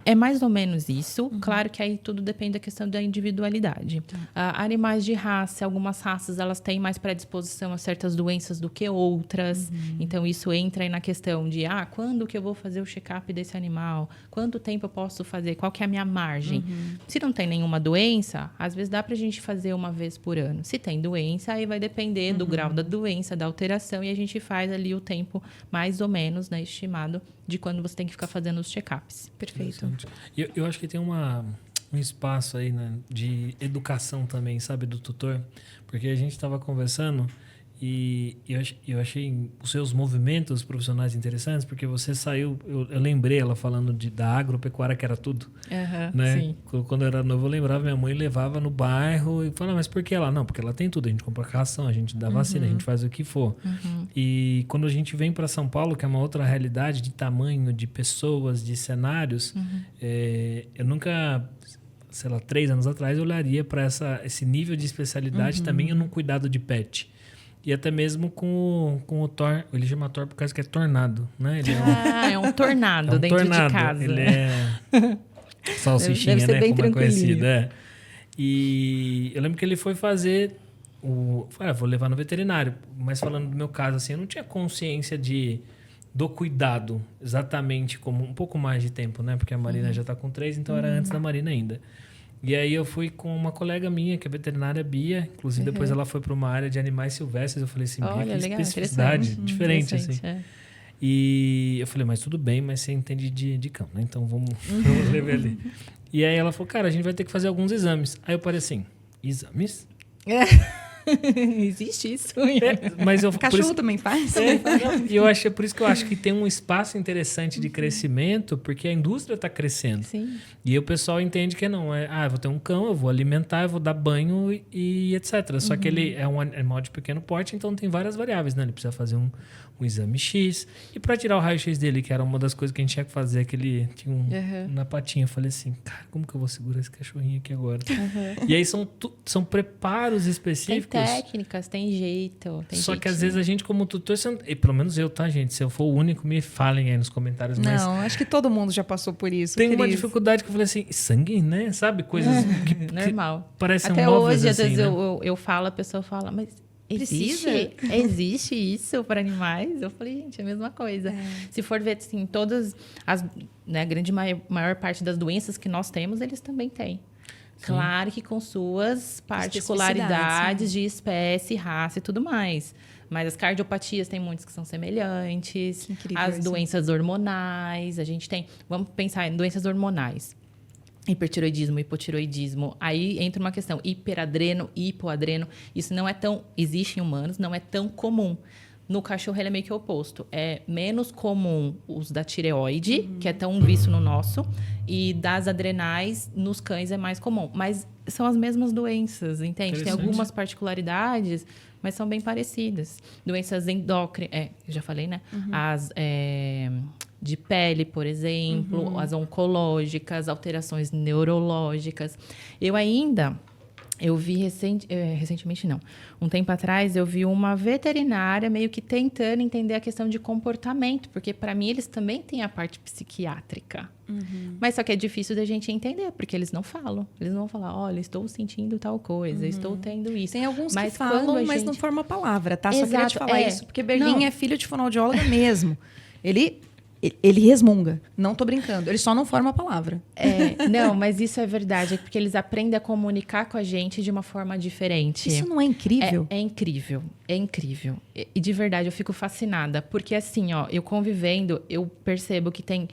É mais ou menos isso. Claro que aí tudo depende da questão da individualidade. Animais de raça, algumas raças, elas têm mais predisposição a certas doenças do que outras. Então, isso entra aí na questão de, quando que eu vou fazer o check-up desse animal? Quanto tempo eu posso fazer? Qual que é a minha margem? Se não tem nenhuma doença, às vezes dá pra gente fazer uma vez por ano. Se tem doença, aí vai depender do grau da doença, da alteração, e a gente faz ali o tempo mais ou menos, né, estimado de quando você tem que ficar fazendo os check-ups. Perfeito. Eu acho que tem um espaço aí, né, de educação também, sabe, do tutor, porque a gente estava conversando e eu achei os seus movimentos profissionais interessantes, porque você saiu, eu lembrei ela falando da agropecuária, que era tudo, né? Sim. Quando eu era novo, eu lembrava, minha mãe levava no bairro e falava, mas por que ela? Não, porque ela tem tudo, a gente compra ração, a gente dá vacina, a gente faz o que for. E quando a gente vem para São Paulo, que é uma outra realidade de tamanho, de pessoas, de cenários, eu nunca, sei lá, 3 anos atrás, eu olharia para esse nível de especialidade também no cuidado de pet. E até mesmo com o Thor, ele chama Thor por causa que é tornado, né? Ele É um tornado dentro de casa. Ele é salsichinha, Deve ser né? bem Como é tranquilinho. conhecido. É. E eu lembro que ele foi fazer vou levar no veterinário. Mas falando do meu caso, assim, eu não tinha consciência do cuidado exatamente como um pouco mais de tempo, né? Porque a Marina já está com 3, então era antes da Marina ainda. E aí eu fui com uma colega minha, que é veterinária, Bia. Inclusive, depois ela foi para uma área de animais silvestres. Eu falei assim, Bia, que legal, especificidade diferente, assim. É. E eu falei, mas tudo bem, mas você entende de cão, né? Então vamos levar ali. E aí ela falou, cara, a gente vai ter que fazer alguns exames. Aí eu parei assim, exames? Existe isso? Mas eu, Cachorro também faz? E eu acho, é por isso que eu acho que tem um espaço interessante de crescimento, porque a indústria está crescendo. Sim. E aí o pessoal entende que não. Eu vou ter um cão, eu vou alimentar, eu vou dar banho e etc. Só que ele é um animal de pequeno porte, então tem várias variáveis, né? Ele precisa fazer um exame X. E para tirar o raio-X dele, que era uma das coisas que a gente tinha que fazer, que ele tinha na patinha. Eu falei assim, cara, como que eu vou segurar esse cachorrinho aqui agora? E aí são preparos específicos. Tem técnicas, tem jeito. Tem Só que às jeitinho. vezes a gente, como tutor, e pelo menos eu, tá, gente? Se eu for o único, me falem aí nos comentários. Mas Não, acho que todo mundo já passou por isso. tem uma Cris. dificuldade que eu falei assim, sangue, né? Sabe? Coisas que Normal. parecem Até móveis, hoje, às assim, vezes, né? eu falo, a pessoa fala, mas Precisa? existe isso para animais? Eu falei, gente, é a mesma coisa. Se for ver, assim, todas as, né, a grande maior parte das doenças que nós temos, eles também têm. Claro que com suas particularidades de espécie, raça e tudo mais. Mas as cardiopatias tem muitas que são semelhantes. Que incrível As isso. doenças hormonais, a gente tem... Vamos pensar em doenças hormonais. Hipertiroidismo, hipotiroidismo. Aí entra uma questão, hiperadreno, hipoadreno. Isso não é tão... Existe em humanos, não é tão comum. No cachorro, ele é meio que o oposto. É menos comum os da tireoide, que é tão visto no nosso, e das adrenais, nos cães, é mais comum. Mas são as mesmas doenças, entende? Tem algumas particularidades, mas são bem parecidas. Doenças endócrinas, eu já falei, né? As de pele, por exemplo, as oncológicas, alterações neurológicas. Eu vi recentemente, não. Um tempo atrás, eu vi uma veterinária meio que tentando entender a questão de comportamento, porque para mim eles também têm a parte psiquiátrica. Mas só que é difícil da gente entender, porque eles não falam. Eles não vão falar, olha, estou sentindo tal coisa, estou tendo isso. Tem alguns mas que falam, mas não forma a palavra, tá? Só queria te falar isso, porque Berlim é filho de fonoaudióloga mesmo. Ele resmunga. Não tô brincando. Ele só não forma a palavra. Não, mas isso é verdade. É porque eles aprendem a comunicar com a gente de uma forma diferente. Isso não é incrível? É incrível. É incrível. E de verdade, eu fico fascinada. Porque assim, ó, eu convivendo, eu percebo que tem...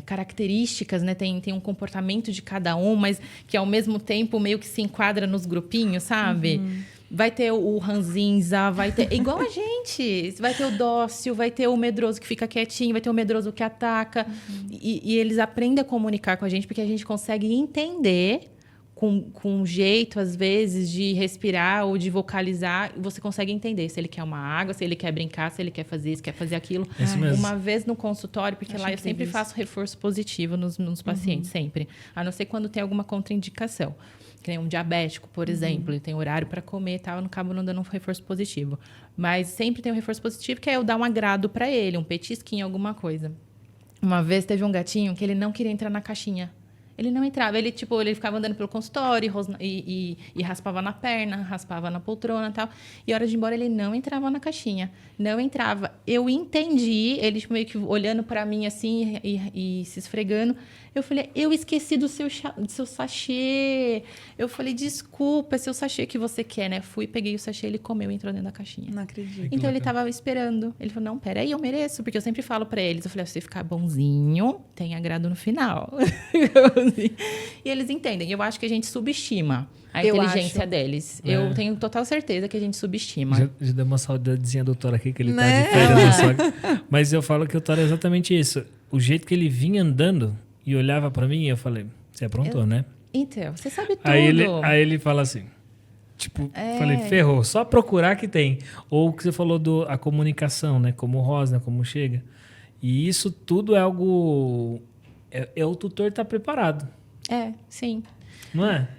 características, né? Tem um comportamento de cada um, mas que ao mesmo tempo meio que se enquadra nos grupinhos, sabe? Vai ter o ranzinza, vai ter... Igual a gente. Vai ter o dócil, vai ter o medroso que fica quietinho, vai ter o medroso que ataca. E eles aprendem a comunicar com a gente porque a gente consegue entender com um jeito, às vezes, de respirar ou de vocalizar. Você consegue entender se ele quer uma água, se ele quer brincar, se ele quer fazer isso, quer fazer aquilo. Isso mesmo. Uma vez no consultório, porque lá eu sempre faço reforço positivo nos pacientes, sempre. A não ser quando tem alguma contraindicação. que nem um diabético, por exemplo, ele tem horário para comer e tal, eu não acabo não dando um reforço positivo. Mas sempre tem um reforço positivo, que é eu dar um agrado para ele, um petisquinho, alguma coisa. Uma vez teve um gatinho que ele não queria entrar na caixinha. Ele não entrava. Ele ficava andando pelo consultório e raspava na perna, raspava na poltrona e tal. E a hora de ir embora, ele não entrava na caixinha. Não entrava. Eu entendi, ele meio que olhando para mim assim e se esfregando. Eu falei, eu esqueci do seu sachê. Eu falei, desculpa, é seu sachê que você quer, né? Fui, peguei o sachê, ele comeu e entrou dentro da caixinha. Não acredito. Então, ele estava esperando. Ele falou, não, peraí, eu mereço. Porque eu sempre falo para eles, eu falei, se você ficar bonzinho, tem agrado no final. E eles entendem. Eu acho que a gente subestima a inteligência deles. Eu tenho total certeza que a gente subestima. Já deu uma saudadezinha do Thor aqui, que ele tá de férias. Mas eu falo que o Thor é exatamente isso. O jeito que ele vinha andando e olhava pra mim, eu falei, você aprontou, né? Então, você sabe tudo. Aí ele fala assim, tipo, falei, ferrou, só procurar que tem. Ou o que você falou a comunicação, né? Como rosna, como chega. E isso tudo é algo... o tutor estar preparado. Sim. Não é?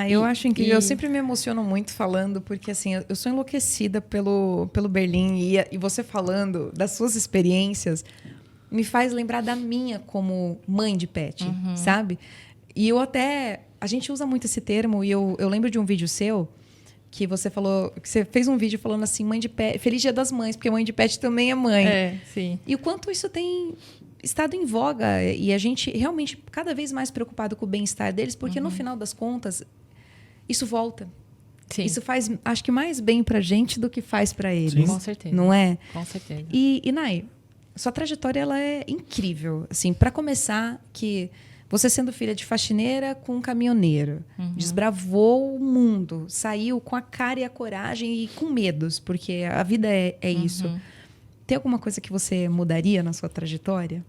Eu acho incrível. Eu sempre me emociono muito falando, porque assim, eu sou enlouquecida pelo Berlim e você falando das suas experiências me faz lembrar da minha como mãe de pet, sabe? E a gente usa muito esse termo e eu lembro de um vídeo seu que você falou, que você fez um vídeo falando assim, mãe de pet, feliz Dia das Mães, porque mãe de pet também é mãe. Sim. E o quanto isso tem estado em voga e a gente realmente cada vez mais preocupado com o bem-estar deles, porque no final das contas isso volta. Sim. Isso faz, acho que mais bem pra gente do que faz pra eles. Sim. Com certeza. Não é? Com certeza. E Nai, sua trajetória ela é incrível. Assim, para começar, que você sendo filha de faxineira com um caminhoneiro, desbravou o mundo, saiu com a cara e a coragem e com medos, porque a vida é isso. Tem alguma coisa que você mudaria na sua trajetória?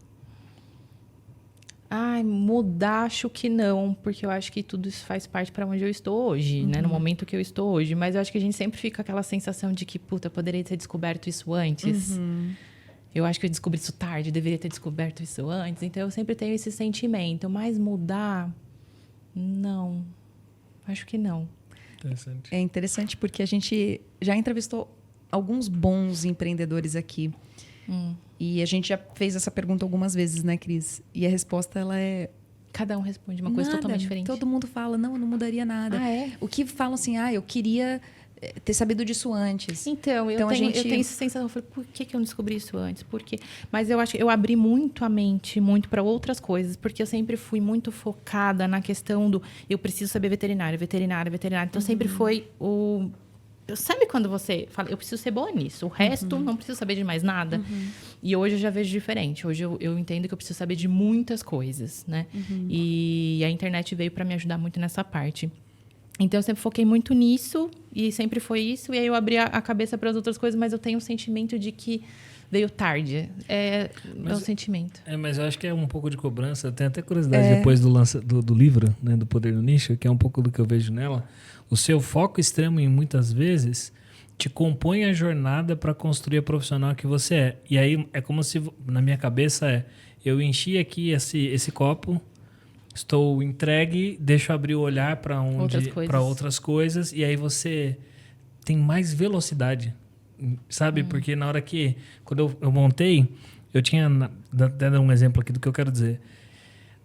Mudar, acho que não, porque eu acho que tudo isso faz parte para onde eu estou hoje, né? No momento que eu estou hoje. Mas eu acho que a gente sempre fica com aquela sensação de que, puta, eu poderia ter descoberto isso antes. Eu acho que eu descobri isso tarde, deveria ter descoberto isso antes. Então, eu sempre tenho esse sentimento. Mas mudar, não. Acho que não. Interessante. É interessante porque a gente já entrevistou alguns bons empreendedores aqui. E a gente já fez essa pergunta algumas vezes, né, Cris? E a resposta, ela é... Cada um responde uma coisa totalmente diferente. Todo mundo fala, não, eu não mudaria nada. É? O que falam assim, eu queria ter sabido disso antes. Então, eu tenho essa sensação, eu falei, por que eu não descobri isso antes? Por quê? Mas eu acho que eu abri muito a mente, muito para outras coisas, porque eu sempre fui muito focada na questão do eu preciso saber veterinária. Então, sempre foi o... Sabe quando você fala, eu preciso ser boa nisso, o resto não preciso saber de mais nada? E hoje eu já vejo diferente. Hoje eu entendo que eu preciso saber de muitas coisas, né? E a internet veio para me ajudar muito nessa parte. Então, eu sempre foquei muito nisso e sempre foi isso. E aí eu abri a cabeça para as outras coisas, mas eu tenho um sentimento de que veio tarde. É um sentimento. Mas eu acho que é um pouco de cobrança. Eu tenho até curiosidade depois do livro, né, do Poder do Nicho, que é um pouco do que eu vejo nela. O seu foco extremo, muitas vezes, te compõe a jornada para construir a profissional que você é. E aí é como se, na minha cabeça, eu enchi aqui esse copo, estou entregue, deixo abrir o olhar para outras coisas, e aí você tem mais velocidade, sabe? Porque na hora que, quando eu montei, eu tinha, até dar um exemplo aqui do que eu quero dizer.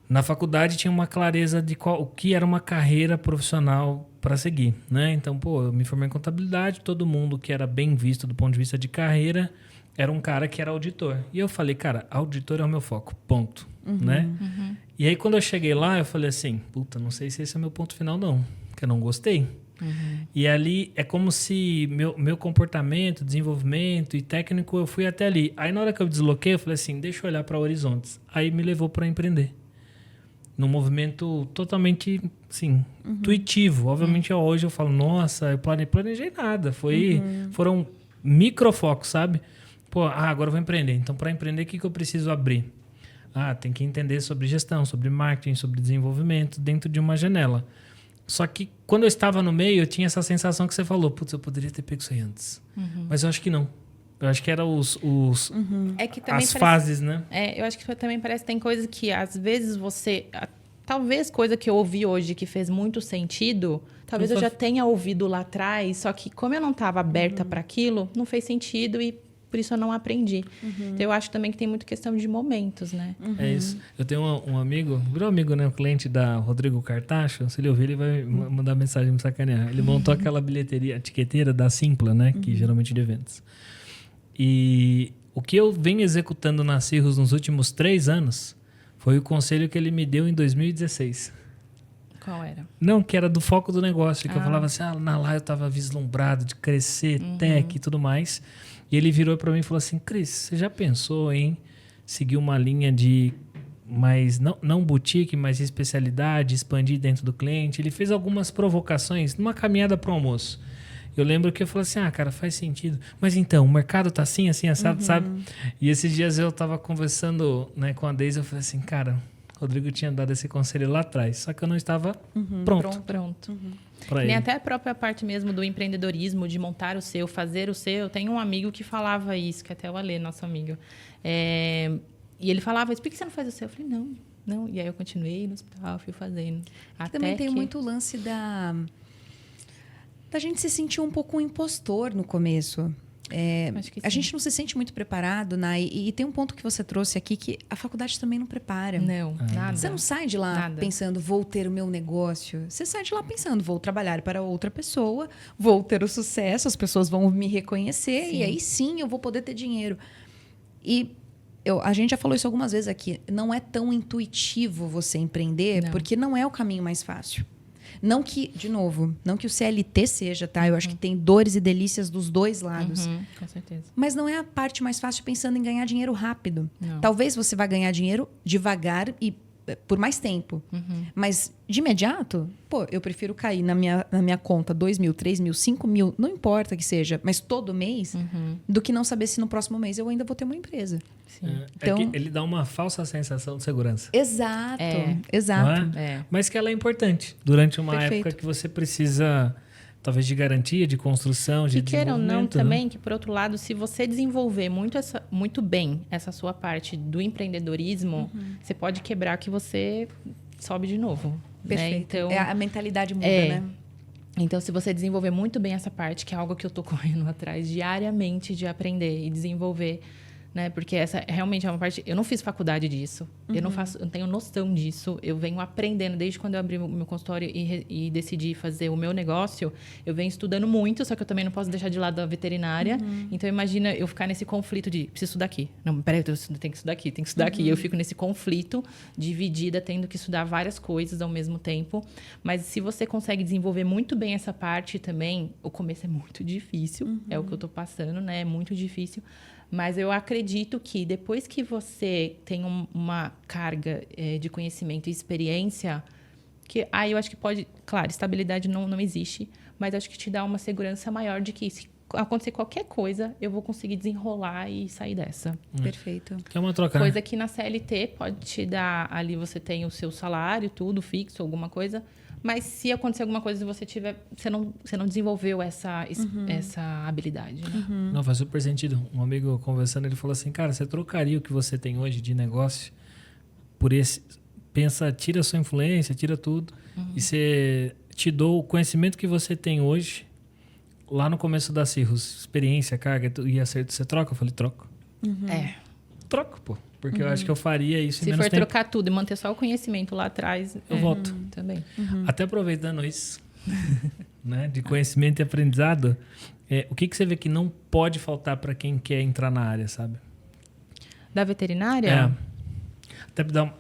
Na faculdade tinha uma clareza de o que era uma carreira profissional para seguir, né? Então, eu me formei em contabilidade, todo mundo que era bem visto do ponto de vista de carreira era um cara que era auditor. E eu falei, cara, auditor é o meu foco, ponto, né? E aí, quando eu cheguei lá, eu falei assim, não sei se esse é o meu ponto final, não, porque eu não gostei. E ali é como se meu comportamento, desenvolvimento e técnico, eu fui até ali. Aí, na hora que eu desloquei, eu falei assim, deixa eu olhar para horizontes. Aí me levou para empreender. Num movimento totalmente, assim, intuitivo. Obviamente, hoje eu falo, nossa, eu planejei nada. Foram microfocos, sabe? Agora eu vou empreender. Então, para empreender, o que eu preciso abrir? Tem que entender sobre gestão, sobre marketing, sobre desenvolvimento, dentro de uma janela. Só que, quando eu estava no meio, eu tinha essa sensação que você falou, eu poderia ter pego isso aí antes. Mas eu acho que não. Eu acho que eram É que também as fases, né? Eu acho que também parece que tem coisas que, às vezes, você talvez coisa que eu ouvi hoje que fez muito sentido, talvez eu já tenha ouvido lá atrás, só que como eu não estava aberta para aquilo, não fez sentido e por isso eu não aprendi. Então, eu acho também que tem muito questão de momentos, né? É isso. Eu tenho um amigo, virou amigo, né? Um cliente da Rodrigo Cartacho. Se ele ouvir, ele vai mandar mensagem me sacanear. Ele montou aquela bilheteria, etiqueteira da Simpla, né? Que geralmente é de eventos. E o que eu venho executando na Cirrus nos últimos 3 anos foi o conselho que ele me deu em 2016. Qual era? Não, que era do foco do negócio. Que eu falava assim, lá eu estava vislumbrado de crescer, tech e tudo mais. E ele virou para mim e falou assim, Cris, você já pensou em seguir uma linha de mais, não boutique, mas especialidade, expandir dentro do cliente? Ele fez algumas provocações numa caminhada para o almoço. Eu lembro que eu falei assim, cara, faz sentido. Mas então, o mercado tá assim, assado, sabe? E esses dias eu tava conversando, né, com a Deise, eu falei assim, cara, Rodrigo tinha dado esse conselho lá atrás, só que eu não estava pronto. Nem até a própria parte mesmo do empreendedorismo, de montar o seu, fazer o seu. Tem um amigo que falava isso, que até o Alê, nosso amigo. E ele falava isso, por que você não faz o seu? Eu falei, não. E aí eu continuei no hospital, fui fazendo. Até também tem muito lance da gente se sentir um pouco um impostor no começo. A gente não se sente muito preparado, né? E tem um ponto que você trouxe aqui que a faculdade também não prepara. Não, nada. Você não sai de lá pensando, vou ter o meu negócio. Você sai de lá pensando, vou trabalhar para outra pessoa, vou ter o sucesso, as pessoas vão me reconhecer e aí sim eu vou poder ter dinheiro. E a gente já falou isso algumas vezes aqui. Não é tão intuitivo você empreender, porque não é o caminho mais fácil. Não que, de novo, não que o CLT seja, tá? Eu acho que tem dores e delícias dos dois lados. Com certeza. Mas não é a parte mais fácil pensando em ganhar dinheiro rápido. Não. Talvez você vá ganhar dinheiro devagar e por mais tempo. Mas, de imediato, eu prefiro cair na minha conta 2 mil, 3 mil, 5 mil, não importa que seja, mas todo mês, do que não saber se no próximo mês eu ainda vou ter uma empresa. Então, que ele dá uma falsa sensação de segurança. Exato, Não é? Mas que ela é importante durante uma época que você precisa, talvez, de garantia, de construção, de desenvolvimento. E queira ou não também, que por outro lado, se você desenvolver muito bem essa sua parte do empreendedorismo, você pode quebrar que você sobe de novo. Perfeito. Né? Então, a mentalidade muda, né? Então, se você desenvolver muito bem essa parte, que é algo que eu tô correndo atrás diariamente de aprender e desenvolver, né? Porque essa realmente é uma parte... Eu não fiz faculdade disso. Eu não tenho noção disso. Eu venho aprendendo desde quando eu abri o meu consultório e decidi fazer o meu negócio. Eu venho estudando muito, só que eu também não posso deixar de lado a veterinária. Então, imagina eu ficar nesse conflito de... Preciso estudar aqui. Não, peraí, eu tenho que estudar aqui, tenho que estudar aqui. E eu fico nesse conflito, dividida, tendo que estudar várias coisas ao mesmo tempo. Mas se você consegue desenvolver muito bem essa parte também, o começo é muito difícil. É o que eu tô passando, né? É muito difícil. Mas eu acredito que depois que você tem uma carga de conhecimento e experiência, que aí eu acho que pode... Claro, estabilidade não existe, mas acho que te dá uma segurança maior de que se acontecer qualquer coisa, eu vou conseguir desenrolar e sair dessa. Perfeito. Que é uma troca. Coisa que na CLT pode te dar... Ali você tem o seu salário, tudo fixo, alguma coisa... Mas se acontecer alguma coisa e você não desenvolveu essa habilidade, né? Não, faz super sentido. Um amigo conversando, ele falou assim, cara, você trocaria o que você tem hoje de negócio por esse... Pensa, tira a sua influência, tira tudo. E você te dou o conhecimento que você tem hoje, lá no começo da Cirrus, experiência, carga e acerto. Você troca? Eu falei, troco. Troco, pô. Porque eu acho que eu faria isso em menos tempo. Se for trocar tudo e manter só o conhecimento lá atrás... Eu volto. Também. Até aproveitando isso, né, de conhecimento e aprendizado, o que você vê que não pode faltar para quem quer entrar na área, sabe? Da veterinária? Até dar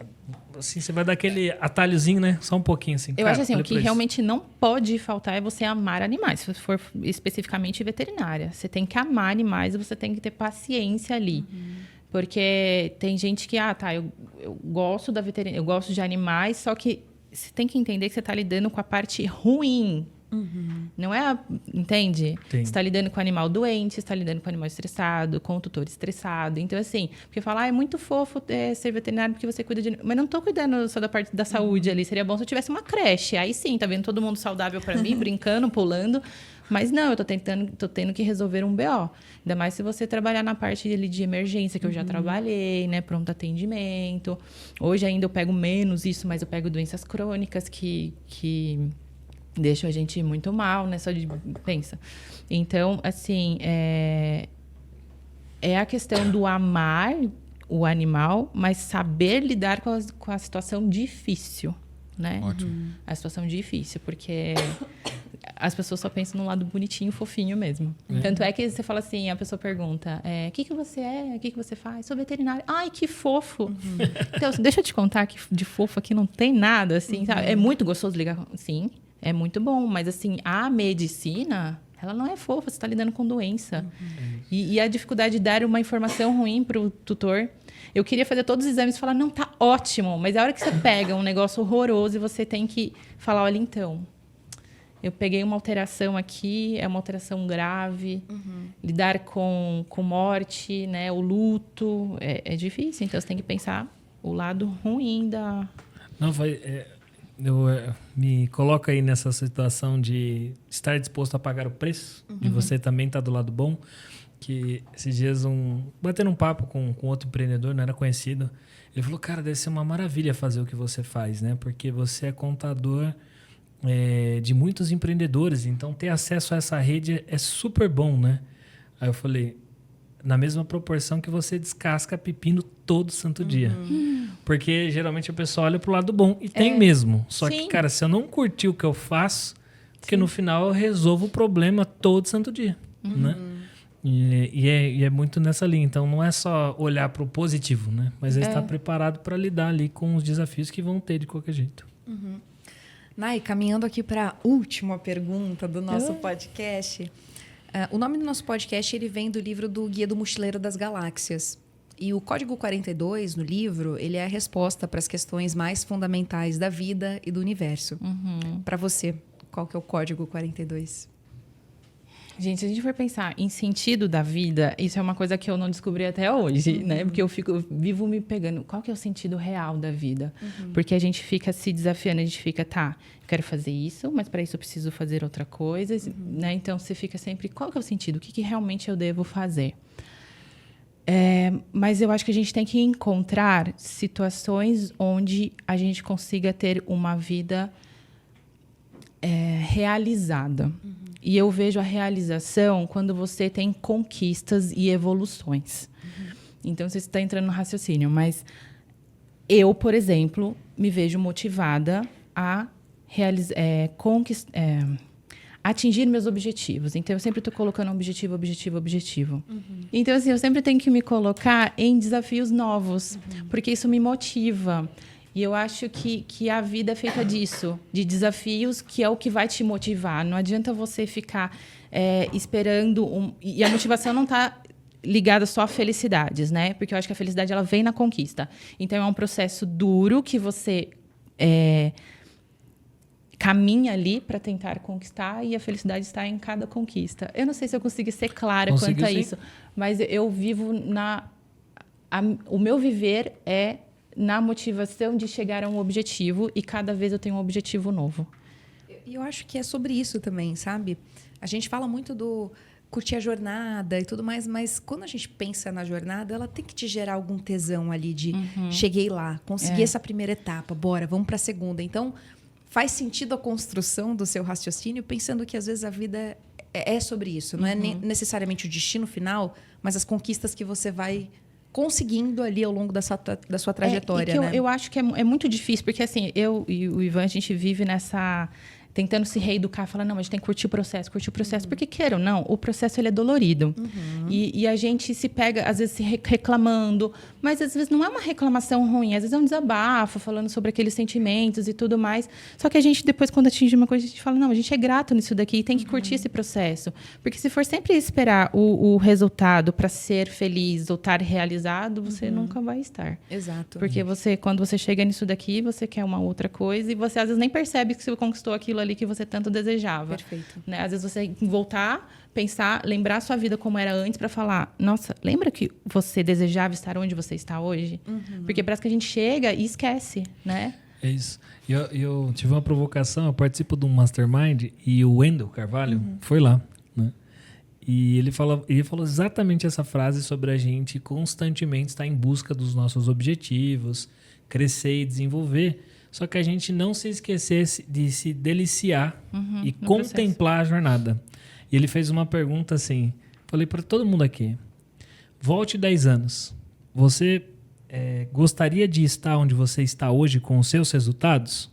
assim, você vai dar aquele atalhozinho, né? Só um pouquinho, assim. Eu acho assim, o que realmente não pode faltar é você amar animais. Se for especificamente veterinária. Você tem que amar animais e você tem que ter paciência ali. Porque tem gente que, eu gosto da veterinária, eu gosto de animais, só que você tem que entender que você está lidando com a parte ruim Não é, entende? Sim. Você está lidando com animal doente, você está lidando com animal estressado, com o tutor estressado. Então, assim, porque falar, é muito fofo ser veterinário porque você cuida de... Mas não estou cuidando só da parte da saúde ali. Seria bom se eu tivesse uma creche. Aí sim, tá vendo todo mundo saudável para mim, brincando, pulando. Mas não, eu tô tendo que resolver um BO. Ainda mais se você trabalhar na parte ali de emergência, que eu já trabalhei, né? Pronto atendimento. Hoje ainda eu pego menos isso, mas eu pego doenças crônicas que deixam a gente muito mal, né? Só de... Pensa. Então, assim, é a questão do amar o animal, mas saber lidar com a situação difícil, né? Ótimo. A situação difícil, porque... As pessoas só pensam no lado bonitinho, fofinho mesmo. Tanto é que você fala assim, a pessoa pergunta, o que você é? O que você faz? Sou veterinária. Ai, que fofo. Então, deixa eu te contar que de fofo aqui não tem nada, assim, sabe? É muito gostoso ligar com... Sim, é muito bom. Mas, assim, a medicina, ela não é fofa. Você está lidando com doença. E a dificuldade de dar uma informação ruim para o tutor. Eu queria fazer todos os exames e falar, não, tá ótimo. Mas a hora que você pega um negócio horroroso e você tem que falar, olha, então... Eu peguei uma alteração aqui, é uma alteração grave. Lidar com morte, né? O luto, é difícil. Então, você tem que pensar o lado ruim da... Não, me coloca aí nessa situação de estar disposto a pagar o preço, de você também estar do lado bom. Que esses dias, batendo um papo com outro empreendedor, não era conhecido, ele falou, cara, deve ser uma maravilha fazer o que você faz, né? Porque você é contador... de muitos empreendedores, então ter acesso a essa rede é super bom, né? Aí eu falei, na mesma proporção que você descasca pepino todo santo dia. Porque geralmente a pessoa olha pro lado bom e tem mesmo. Só que, cara, se eu não curtir o que eu faço, porque no final eu resolvo o problema todo santo dia, né? E é muito nessa linha. Então não é só olhar pro positivo, né? Mas é estar preparado para lidar ali com os desafios que vão ter de qualquer jeito. Nai, caminhando aqui para a última pergunta do nosso podcast. O nome do nosso podcast ele vem do livro do Guia do Mochileiro das Galáxias. E o Código 42, no livro, ele é a resposta para as questões mais fundamentais da vida e do universo. Para você, qual que é o Código 42? Gente, se a gente for pensar em sentido da vida, isso é uma coisa que eu não descobri até hoje, né? Porque eu vivo me pegando. Qual que é o sentido real da vida? Porque a gente fica se desafiando, a gente fica, eu quero fazer isso, mas para isso eu preciso fazer outra coisa, né? Então, você fica sempre, qual que é o sentido? O que realmente eu devo fazer? Mas eu acho que a gente tem que encontrar situações onde a gente consiga ter uma vida realizada. E eu vejo a realização quando você tem conquistas e evoluções. Então, você está entrando no raciocínio. Mas eu, por exemplo, me vejo motivada a atingir meus objetivos. Então, eu sempre estou colocando objetivo. Então, assim, eu sempre tenho que me colocar em desafios novos. Porque isso me motiva. E eu acho que a vida é feita disso, de desafios, que é o que vai te motivar. Não adianta você ficar esperando... E a motivação não está ligada só a felicidades, né? Porque eu acho que a felicidade ela vem na conquista. Então, é um processo duro que você caminha ali para tentar conquistar e a felicidade está em cada conquista. Eu não sei se eu consegui ser clara quanto a isso, mas eu vivo o meu viver é... na motivação de chegar a um objetivo e cada vez eu tenho um objetivo novo. E eu acho que é sobre isso também, sabe? A gente fala muito do curtir a jornada e tudo mais, mas quando a gente pensa na jornada, ela tem que te gerar algum tesão ali de cheguei lá, consegui essa primeira etapa, bora, vamos para a segunda. Então, faz sentido a construção do seu raciocínio pensando que às vezes a vida é sobre isso. Não é necessariamente o destino final, mas as conquistas que você vai... conseguindo ali ao longo da sua trajetória, né? Eu acho que é muito difícil, porque assim, eu e o Ivan, a gente vive nessa... tentando se reeducar, falar, não, a gente tem que curtir o processo, porque queira ou não, o processo ele é dolorido. E a gente se pega, às vezes, se reclamando, mas às vezes não é uma reclamação ruim, às vezes é um desabafo, falando sobre aqueles sentimentos e tudo mais. Só que a gente, depois, quando atinge uma coisa, a gente fala, não, a gente é grato nisso daqui e tem que curtir esse processo. Porque se for sempre esperar o resultado para ser feliz ou estar realizado, você nunca vai estar. Exato. Porque quando você chega nisso daqui, você quer uma outra coisa e você, às vezes, nem percebe que você conquistou aquilo ali que você tanto desejava. Perfeito. Né? Às vezes você voltar, pensar, lembrar a sua vida como era antes para falar, nossa, lembra que você desejava estar onde você está hoje? Porque parece que a gente chega e esquece, né? É isso. Eu tive uma provocação, eu participo de um mastermind e o Wendel Carvalho foi lá, né? E ele falou exatamente essa frase sobre a gente constantemente estar em busca dos nossos objetivos, crescer e desenvolver, só que a gente não se esquecesse de se deliciar e contemplar a jornada. E ele fez uma pergunta assim, falei para todo mundo aqui, volte 10 anos, você gostaria de estar onde você está hoje com os seus resultados?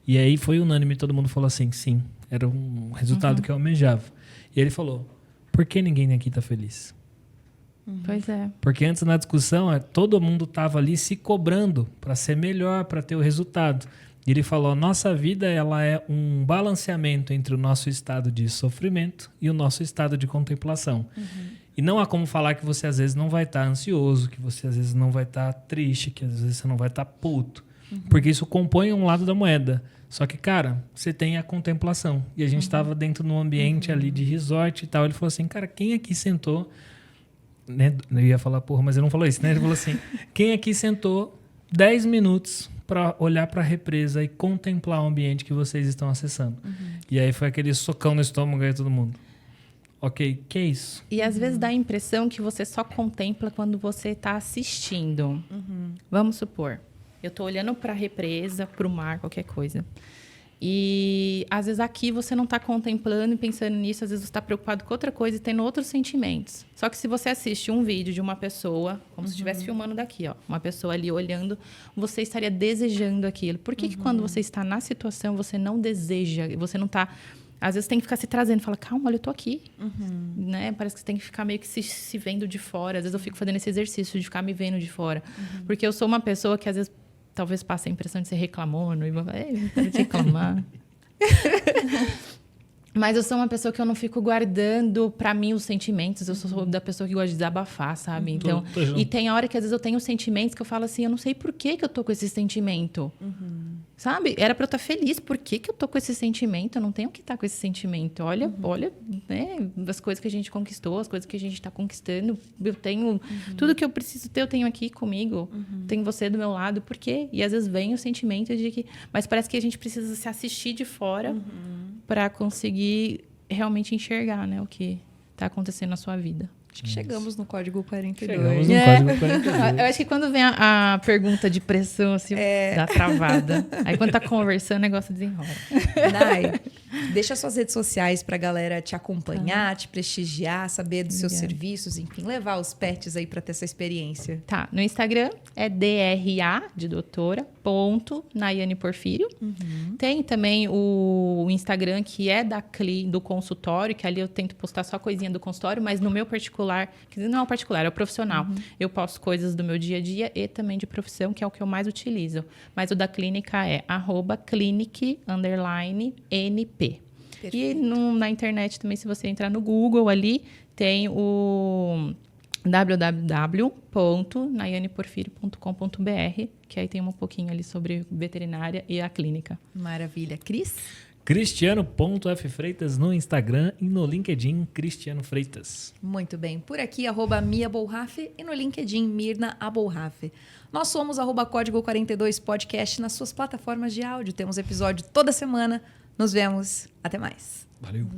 E aí foi unânime, todo mundo falou assim, sim, era um resultado que eu almejava. E ele falou, por que ninguém aqui está feliz? Pois é. Porque antes na discussão, todo mundo estava ali se cobrando para ser melhor, para ter o resultado. E ele falou, nossa vida ela é um balanceamento entre o nosso estado de sofrimento e o nosso estado de contemplação. E não há como falar que você às vezes não vai estar ansioso, que você às vezes não vai estar triste, que às vezes você não vai estar puto. Porque isso compõe um lado da moeda. Só que, cara, você tem a contemplação. E a gente estava dentro de um ambiente ali de resort e tal. Ele falou assim, cara, quem aqui sentou... Né? Eu ia falar, porra, mas ele não falou isso, né? Ele falou assim, quem aqui sentou 10 minutos para olhar para a represa e contemplar o ambiente que vocês estão acessando? E aí foi aquele socão no estômago aí todo mundo. Ok, que é isso? E às vezes dá a impressão que você só contempla quando você está assistindo. Vamos supor, eu estou olhando para a represa, para o mar, qualquer coisa. E às vezes aqui você não está contemplando e pensando nisso, às vezes você está preocupado com outra coisa e tendo outros sentimentos. Só que se você assiste um vídeo de uma pessoa, como se estivesse filmando daqui, ó, uma pessoa ali olhando, você estaria desejando aquilo. Por que quando você está na situação, você não deseja, você não está... Às vezes tem que ficar se trazendo, fala, calma, olha, eu tô aqui. Né? Parece que você tem que ficar meio que se vendo de fora. Às vezes eu fico fazendo esse exercício de ficar me vendo de fora. Porque eu sou uma pessoa que às vezes talvez passe a impressão de ser reclamona. E vou falar, para de reclamar. Mas eu sou uma pessoa que eu não fico guardando pra mim os sentimentos. Eu sou da pessoa que gosta de desabafar, sabe? Então, e tem a hora que às vezes eu tenho sentimentos que eu falo assim, eu não sei por que eu tô com esse sentimento. Sabe? Era pra eu estar feliz. Por que eu tô com esse sentimento? Eu não tenho que estar com esse sentimento. Olha, né? As coisas que a gente conquistou, as coisas que a gente tá conquistando. Eu tenho... Tudo que eu preciso ter, eu tenho aqui comigo. Tenho você do meu lado. Por quê? E às vezes vem o sentimento de que... Mas parece que a gente precisa se assistir de fora para conseguir realmente enxergar, né, o que está acontecendo na sua vida. Acho que chegamos no código 42. Chegamos no código 42. Eu acho que quando vem a pergunta de pressão, assim, dá travada. Aí quando tá conversando, o negócio desenrola. Nai, deixa suas redes sociais pra galera te acompanhar, te prestigiar, saber dos seus serviços, enfim, levar os pets aí pra ter essa experiência. Tá, no Instagram é DRA, de doutora, .Naiane Porfírio. Tem também o Instagram que é do consultório, que ali eu tento postar só coisinha do consultório, mas no meu particular, que não é o particular, é o profissional. Eu posto coisas do meu dia a dia e também de profissão, que é o que eu mais utilizo. Mas o da clínica é @clinic_NP. E na internet também, se você entrar no Google ali, tem o www.naianeporfirio.com.br, que aí tem um pouquinho ali sobre veterinária e a clínica. Maravilha. Cris? Cristiano.F.Freitas no Instagram e no LinkedIn, Cristiano Freitas. Muito bem. Por aqui, @Mia Bolraf e no LinkedIn, Mirna Abolraf. Nós somos @Código 42 Podcast nas suas plataformas de áudio. Temos episódio toda semana. Nos vemos. Até mais. Valeu.